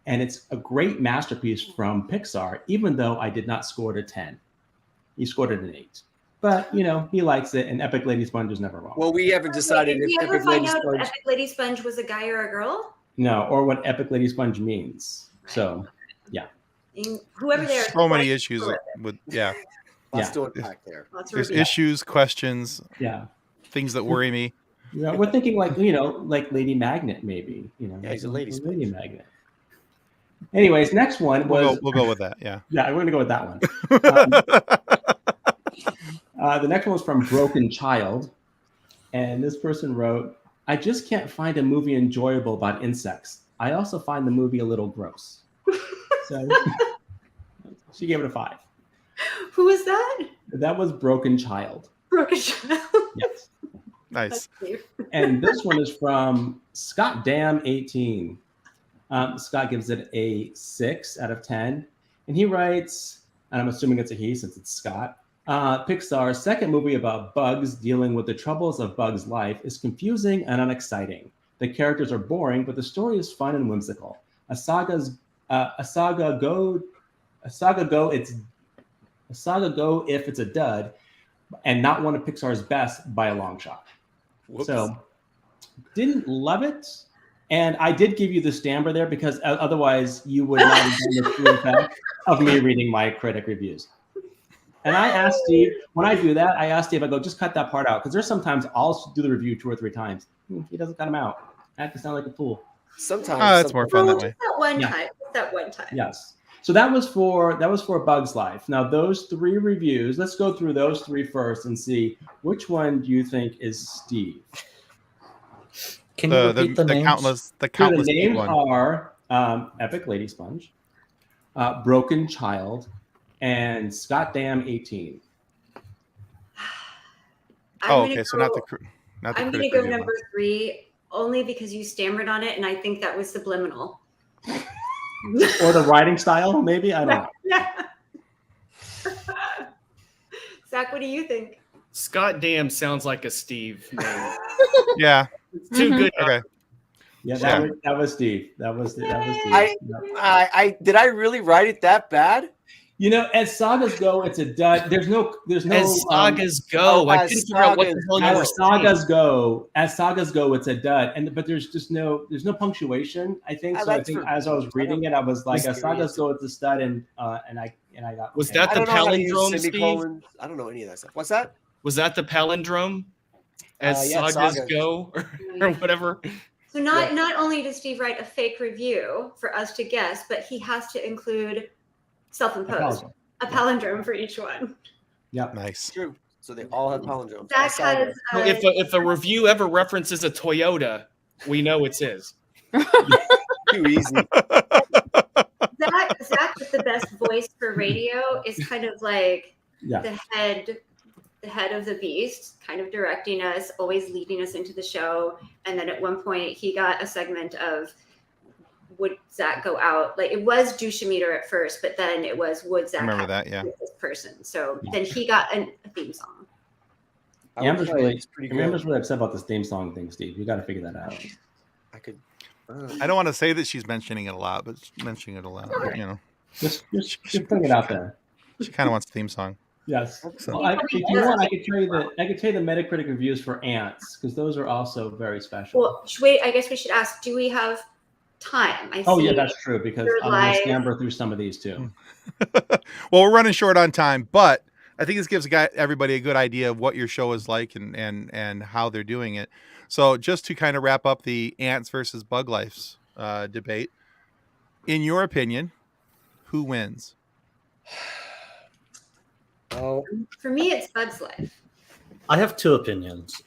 And it's a great masterpiece from Pixar, even though I did not score it a 10. He scored it an 8. But, you know, he likes it, and Epic Lady Sponge is never wrong. Well, we haven't decided Did you if ever Epic find Lady out if Sponge. Epic Lady Sponge was a guy or a girl? No, or what Epic Lady Sponge means. So, yeah. Whoever they are. So many issues with Let's do it back there. There's issues, questions, Yeah. things that worry me. Yeah, we're thinking like, you know, like Lady Magnet, maybe. You know, Yeah, he's a lady sponge. Lady Magnet. Anyways, next one was. We'll go with that. Yeah. Yeah, we're going to go with that one. The next one was from Broken Child. And this person wrote, I just can't find a movie enjoyable about insects. I also find the movie a little gross. So she gave it a 5. Who was that? That was Broken Child. Broken Child. Yes. Nice. That's cute. And this one is from Scott Dam 18. Scott gives it a 6 out of 10. And he writes, and I'm assuming it's a he since it's Scott, Pixar's second movie about bugs dealing with the troubles of Bug's life is confusing and unexciting. The characters are boring, but the story is fun and whimsical. A saga go if it's a dud, and not one of Pixar's best by a long shot. Whoops. So, didn't love it. And I did give you the stamper there because otherwise you would not have done the true effect of me reading my critic reviews. And I asked Steve, when I do that, I asked Steve, I go, just cut that part out. Because there's sometimes I'll do the review 2 or 3 times. He doesn't cut them out. I have to sound like a fool. Sometimes. That's more fun that way. Just that one Yeah. time. Just that one time. Yes. So that was for Bug's Life. Now those 3 reviews, let's go through those 3 first and see which one do you think is Steve? Can you repeat the names? countless So countless the names one. are Epic Lady Sponge, Broken Child, and Scott Dam 18. Oh, okay. So not the I'm critic going to go review number one. 3 only because you stammered on it, and I think that was subliminal. Or the writing style, maybe? I don't know. Yeah. Zach, what do you think? Scott Dam sounds like a Steve name. Yeah. It's too good. Okay. Yeah, Yeah. that was Steve. That was Steve. I- Yep. I did I really write it that bad? You know, as sagas go, it's a dud. There's no. As sagas go, I as couldn't figure out what the sagas hell you were As saying. sagas go, it's a dud. But there's just no punctuation. I think so. I That's think for- as I was reading it, I was like, Was as sagas go, it's a stud, and I got. Was okay. that I the don't know how to use palindrome, Steve? semicolons. I don't know any of that stuff. What's that? Was that the palindrome? As Yeah, sagas sagas. go, or whatever. So not only does Steve write a fake review for us to guess, but he has to include self-imposed, a palindrome for each one. Yep. Nice. True. So they all have palindromes. Zach I saw has. that. If a review ever references a Toyota, we know it's his. Too easy. Zach with the best voice for radio is kind of like Yeah. the head of the beast, kind of directing us, always leading us into the show. And then at one point he got a segment of would Zach go out? Like it was douche-meter at first, but then it was would Zach Remember have that, to yeah. be this person. So then he got a theme song. I would Amber's play it. really, It's pretty Amber's good. really upset about this theme song thing, Steve. We got to figure that out. I could. I don't want to say that she's mentioning it a lot, but she's mentioning it a lot. Okay. You know. Just putting it out there. She kind of wants a theme song. Yes. So- Well, if you want, I could tell you the Metacritic reviews for Antz, because those are also very special. Well, wait, I guess we should ask, do we have time? Yeah, that's true, because you're I'm going live. to scamper through some of these too. Well, we're running short on time, but I think this gives everybody a good idea of what your show is like and how they're doing it. So just to kind of wrap up the Ants versus Bug Life's debate, in your opinion, who wins? Oh, For me, it's Bug's Life. I have two opinions.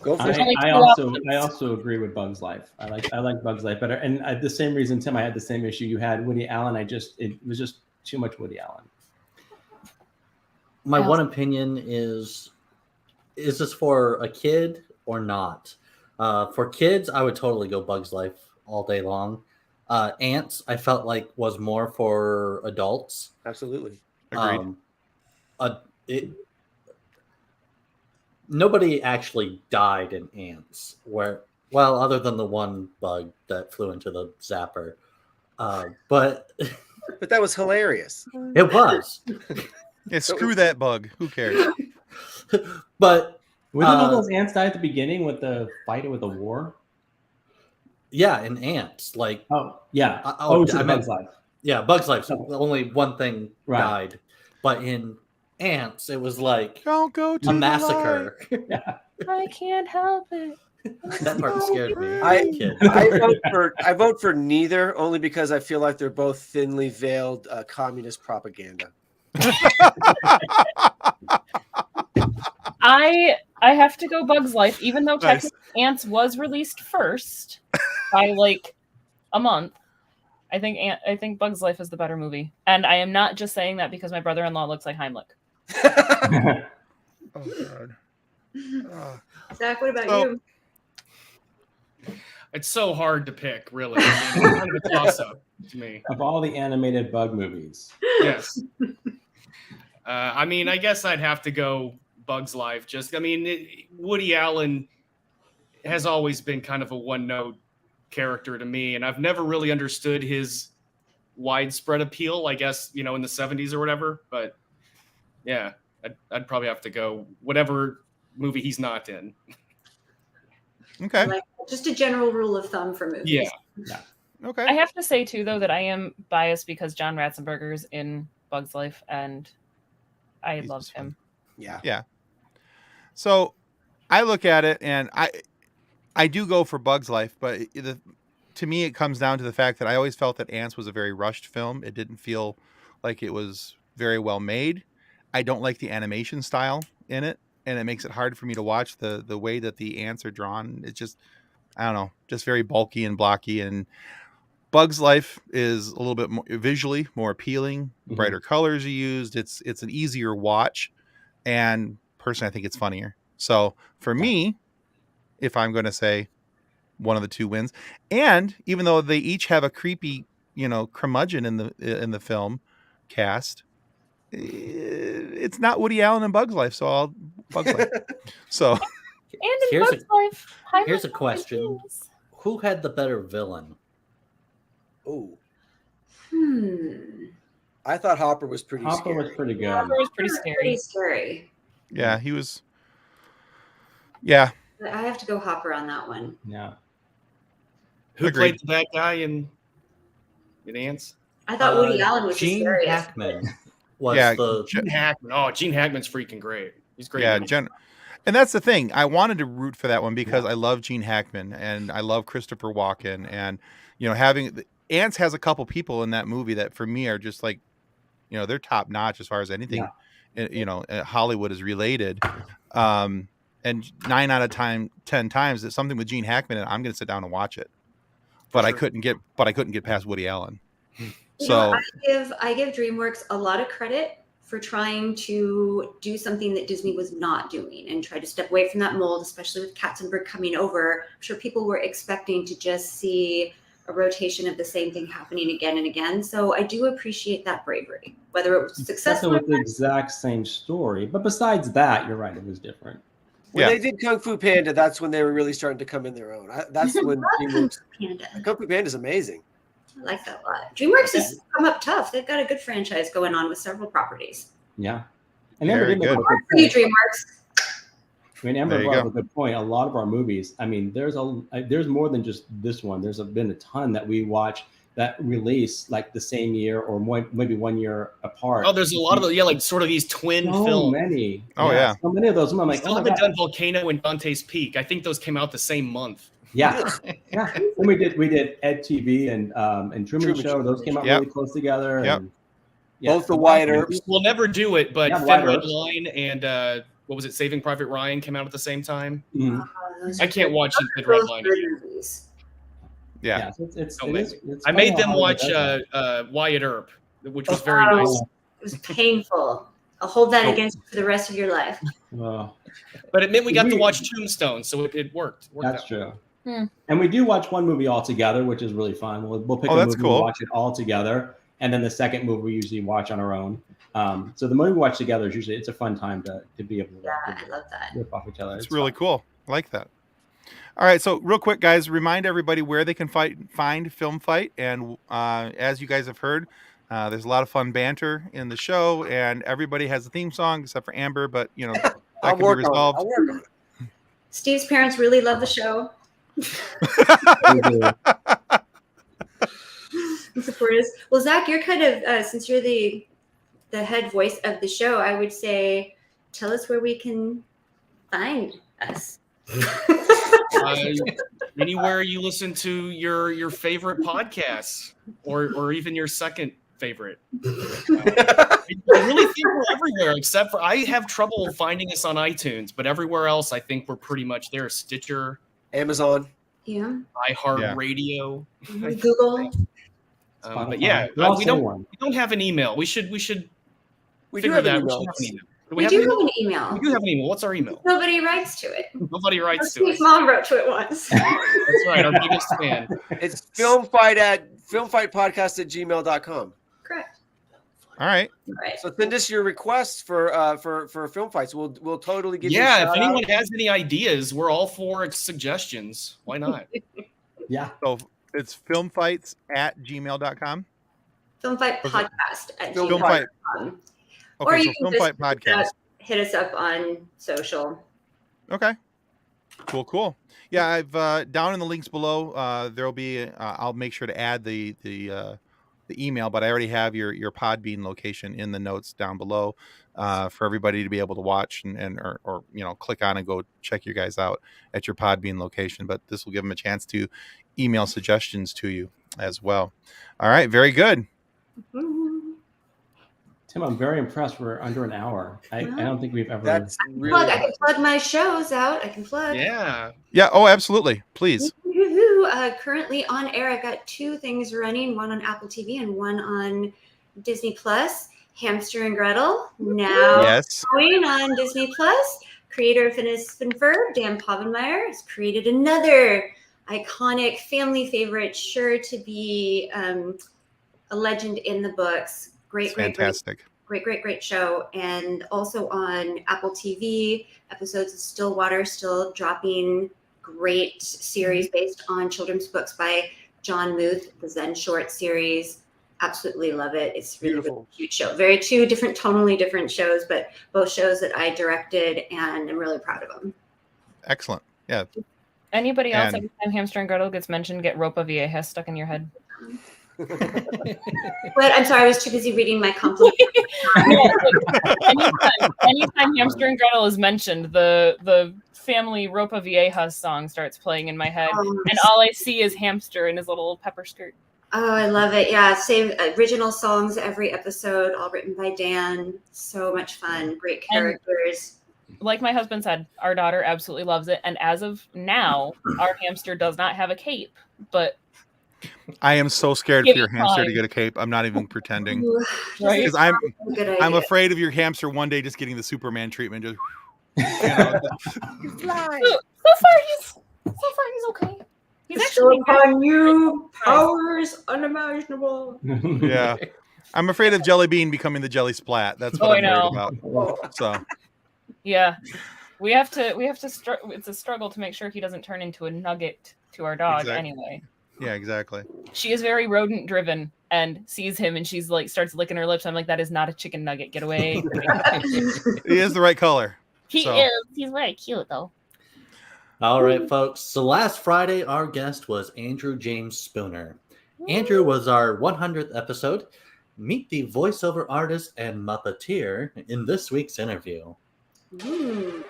go for it. I also agree with Bug's Life. I like Bug's Life better, and the same reason, Tim. I had the same issue you had. Woody Allen. It was just too much Woody Allen. My one opinion is this for a kid or not? For kids, I would totally go Bug's Life all day long. Antz, I felt like was more for adults. Absolutely. Agreed. Nobody actually died in Antz, other than the one bug that flew into the zapper. But that was hilarious. it was. Yeah, screw that bug. Who cares? But Wasn't all those ants die at the beginning with the fight with the war? yeah, in Antz, like Oh yeah. I Bug's meant Life. yeah, Bug's Life. So only one thing Right. died, but in Antz, it was like Don't go to a the massacre. I can't help it. That part scared me. as a I- kid. I vote for neither, only because I feel like they're both thinly veiled communist propaganda. I have to go Bug's Life, even though Nice. technically Antz was released first by like a month. I think Bug's Life is the better movie, and I am not just saying that because my brother-in-law looks like Heimlich. Oh God. Zach, what about So- you? It's so hard to pick, really. I mean, it's kind of a toss-up to me. Of all the animated bug movies. Yes. I mean, I guess I'd have to go Bug's Life. Woody Allen has always been kind of a one-note character to me, and I've never really understood his widespread appeal, I guess, in the 70s or whatever. But yeah, I'd probably have to go whatever movie he's not in. Okay. Like, just a general rule of thumb for movies. Yeah. Okay. I have to say too, though, that I am biased because John Ratzenberger's in Bug's Life, and I He's love just fun. him. Yeah. So I look at it and I do go for Bug's Life, but to me it comes down to the fact that I always felt that Antz was a very rushed film. It didn't feel like it was very well made. I don't like the animation style in it, and it makes it hard for me to watch the way that the ants are drawn. It's just, I don't know, just very bulky and blocky. And Bug's Life is a little bit more visually more appealing. Mhm. Brighter colors are used. It's an easier watch, and personally, I think it's funnier. So for me, if I'm going to say one of the two wins, and even though they each have a creepy, curmudgeon in the film cast, it's not Woody Allen and Bug's Life. So I'll Bug's Life. So And in Here's Bug's Life, Heimlich here's a question. is- Who had the better villain? Oh, Hmm. I thought Hopper was pretty Hopper scary. was pretty good. Hopper was pretty Pretty scary. scary. yeah, he was. Yeah, But I have to go Hopper on that one. Yeah. Who Agreed. played the bad guy in Antz? I thought Woody Allen was the Gene scariest. Hackman was Yeah, the Gene Hackman. Oh, Gene Hackman's freaking great. He's great. yeah. in it. And that's the thing. I wanted to root for that one because I love Gene Hackman and I love Christopher Walken, and having Antz has a couple people in that movie that for me are just like, they're top notch as far as anything, Hollywood is related. And 9 out of 10 times it's something with Gene Hackman, and I'm going to sit down and watch it. But I couldn't get past Woody Allen. So I give DreamWorks a lot of credit for trying to do something that Disney was not doing and try to step away from that mold, especially with Katzenberg coming over. I'm sure people were expecting to just see a rotation of the same thing happening again and again. So I do appreciate that bravery, whether it was successful. With the exact same story, but besides that, you're right. It was different. When Yeah. they did Kung Fu Panda, that's when they were really starting to come in their own. That's when DreamWorks. Panda. Kung Fu Panda is amazing. I like that a lot. DreamWorks has come up tough. They've got a good franchise going on with several properties. Yeah. And Very Amber did good. make a good For you, point. DreamWorks. I mean, Amber There you brought up go. a good point. A lot of our movies, I mean, there's more than just this one. There's been a ton that we watch that release like the same year or maybe 1 year apart. Oh, there's a lot of like sort of these twin so films. many. Oh, yeah. So many of those. I'm We like, still oh my haven't God. done Volcano and Dante's Peak. I think those came out the same month. Yeah. Yeah. And we did Ed TV and Truman Show. Show. Those came out Yep. really close together. Yep. And, Both the Wyatt Earps. We'll never do it, but Yeah, Thin Wyatt Red Earps. Line and what was it, Saving Private Ryan came out at the same time. Mhm. I can't watch Thin Red Line again. Movies. Yeah. So it's Don't make me. it's I funny made them how watch it does Wyatt Earp, which was very Oh. nice. It was painful. I'll hold that Oh. against you for the rest of your life. that. But it meant we got to watch Tombstone, so it worked. That's out. true. Hmm. And we do watch one movie all together, which is really fun. We'll pick Oh, a that's movie, cool. we'll watch it all together, and then the second movie we usually watch on our own. So the movie we watch together is usually it's a fun time to be able to Yeah, I love that. rip off each other. It's really cool. I like that. All right, so real quick, guys, remind everybody where they can find Film Fight. And as you guys have heard, there's a lot of fun banter in the show, and everybody has a theme song except for Amber, but you know that I'll can be work on it. resolved. I'll work on it. Steve's parents really love the show. And support us. Well, Zach, you're kind of since you're the head voice of the show, I would say, tell us where we can find us. Anywhere you listen to your favorite podcasts, or even your second favorite. I really think we're everywhere, except for I have trouble finding us on iTunes, but everywhere else, I think we're pretty much there. Stitcher, Amazon. Yeah. iHeartRadio, Google. but yeah, we don't have an email. We should We do figure have that an out. We email. should have an email. Do We have do an have email? an email. We do have an email. What's our email? Nobody writes to it. Nobody writes to Steve's us. mom wrote to it once. That's right, our biggest fan. It's filmfightpodcast@gmail.com. Correct. All right. All right. So send us your requests for film fights. We'll totally give you a Yeah, shout if anyone out. has any ideas, we're all for suggestions. Why not? Yeah. So it's filmfights@gmail.com. Film Fight Podcast at Film Fight. gmail.com. Okay, Or you so can Film just Fight Podcast. hit us up on social. Okay. Cool. Yeah, I've down in the links below. There'll be. I'll make sure to add the email, but I already have your Podbean location in the notes down below for everybody to be able to watch or click on and go check you guys out at your Podbean location. But this will give them a chance to email suggestions to you as well. All right, very good. Tim, I'm very impressed. We're under an hour. I don't think we've ever. That's I really can plug my shows out. I can plug. Yeah. Yeah. Oh, absolutely. Please. Currently on air, I've got two things running, one on Apple TV and one on Disney Plus. Hamster and Gretel, now Yes. going on Disney Plus. Creator Phineas Finfer, Dan Povenmire, has created another iconic family favorite, sure to be a legend in the books. Great Fantastic. Great show. And also on Apple TV, episodes of Stillwater still dropping. Great series based on children's books by John Muth, the Zen short series. Absolutely love it. It's really cute show. Very two different, tonally different shows, but both shows that I directed, and I'm really proud of them. Excellent. Yeah. Anybody else, And- every time Hamster and Gretel gets mentioned, get Ropa Vieja stuck in your head? But I'm sorry, I was too busy reading my compliment. anytime Hamster and Gretel is mentioned, the family Ropa Vieja song starts playing in my head, and all I see is Hamster in his little pepper skirt. Oh, I love it. Yeah, same original songs every episode, all written by Dan. So much fun. Great characters. Like my husband said, our daughter absolutely loves it, and as of now, our hamster does not have a cape, but I am so scared Give for your it hamster to time. get a cape. I'm not even pretending. Ooh, Right. Because I'm good I'm idea. afraid of your hamster one day just getting the Superman treatment. Just so far he's okay. He's actually upon you, powers unimaginable. yeah. I'm afraid of Jelly Bean becoming the Jelly Splat. That's what Oh, I'm I know. worried about. So Yeah, we have to. It's a struggle to make sure he doesn't turn into a nugget to our dog. Exactly. Anyway, Yeah, exactly. She is very rodent driven and sees him and she's like starts licking her lips. I'm like, that is not a chicken nugget. Get away. He is the right color. He So- is. He's very cute though. All right, folks. So last Friday, our guest was Andrew James Spooner. Andrew was our 100th episode. Meet the voiceover artist and Muppeteer in this week's interview. Ooh.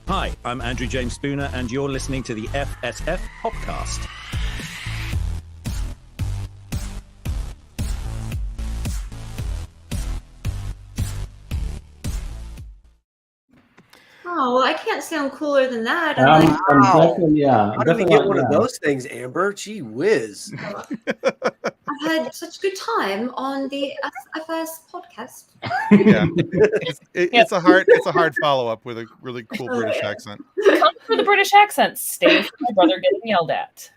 Hi, I'm Andrew James Spooner, and you're listening to the FSF PopCast. Oh, well, I can't sound cooler than that. I'm Wow. definitely, How did we definitely get not- one of yeah. those things, Amber? Gee whiz. I've had such a good time on the FS podcast. Yeah, it's a hard follow up with a really cool British accent. Come for the British accent. Stay for my brother getting yelled at.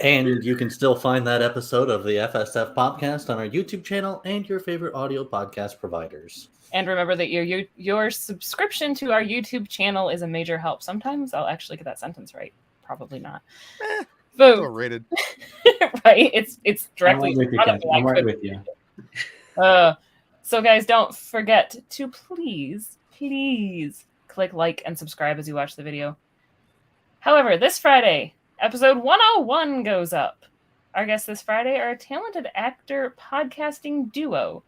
And you can still find that episode of the FSF podcast on our YouTube channel and your favorite audio podcast providers. And remember that your subscription to our YouTube channel is a major help. Sometimes I'll actually get that sentence right. Probably not. Still Boom. rated. Right? It's directly I'm right with in you, front of Ken. me. I I'm right couldn't with you. So guys, don't forget to please click like and subscribe as you watch the video. However, this Friday, episode 101 goes up. Our guests this Friday are a talented actor podcasting duo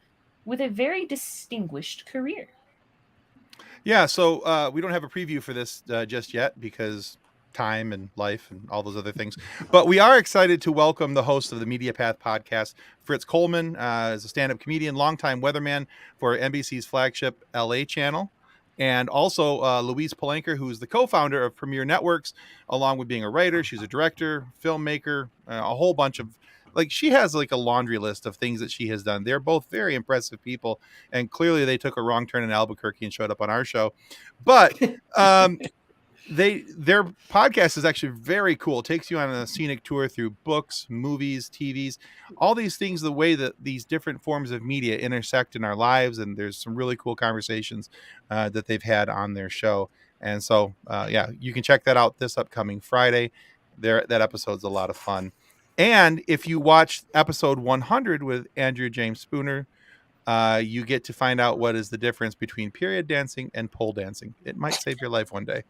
with a very distinguished career. Yeah, so we don't have a preview for this just yet because time and life and all those other things. But we are excited to welcome the host of the Media Path podcast, Fritz Coleman, is a stand-up comedian, longtime weatherman for NBC's flagship LA channel. And also Louise Palanker, who is the co-founder of Premiere Networks, along with being a writer. She's a director, filmmaker, a whole bunch of, like, she has like a laundry list of things that she has done. They're both very impressive people. And clearly they took a wrong turn in Albuquerque and showed up on our show. But their podcast is actually very cool. It takes you on a scenic tour through books, movies, TVs, all these things, the way that these different forms of media intersect in our lives. And there's some really cool conversations that they've had on their show. And so, yeah, you can check that out this upcoming Friday. That episode's a lot of fun. And if you watch episode 100 with Andrew James Spooner, you get to find out what is the difference between period dancing and pole dancing. It might save your life one day.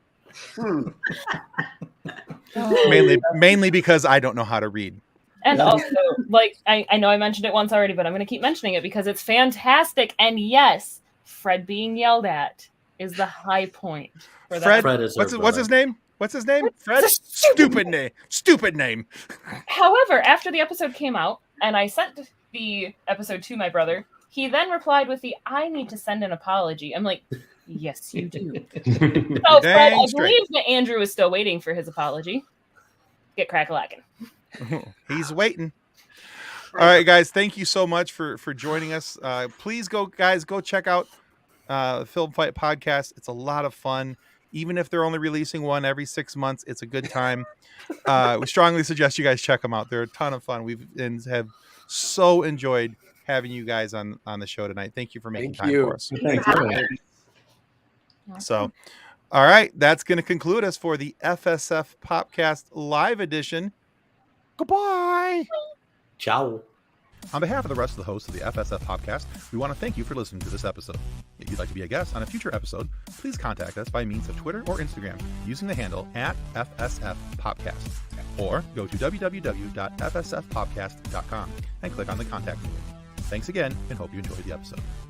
Mainly because I don't know how to read. And also, like, I know I mentioned it once already, but I'm going to keep mentioning it because it's fantastic. And yes, Fred being yelled at is the high point for that. Fred, Fred is what's his name? What's his name? Fred? Stupid name. Stupid name. However, after the episode came out and I sent the episode to my brother, he then replied with I need to send an apology. I'm like, yes, you do. So, Fred, I believe that Andrew is still waiting for his apology. Get crack-a-lackin'. He's waiting. All right, guys. Thank you so much for joining us. Please go check out Film Fight Podcast. It's a lot of fun. Even if they're only releasing one every 6 months, it's a good time. We strongly suggest you guys check them out. They're a ton of fun. Have so enjoyed having you guys on the show tonight. Thank you for making time for us. Thanks. So, all right, that's going to conclude us for the FSF PopCast live edition. Goodbye. Ciao. On behalf of the rest of the hosts of the FSF PopCast, we want to thank you for listening to this episode. If you'd like to be a guest on a future episode, please contact us by means of Twitter or Instagram using the handle @FSF PopCast, or go to www.fsfpopcast.com and click on the contact link. Thanks again, and hope you enjoyed the episode.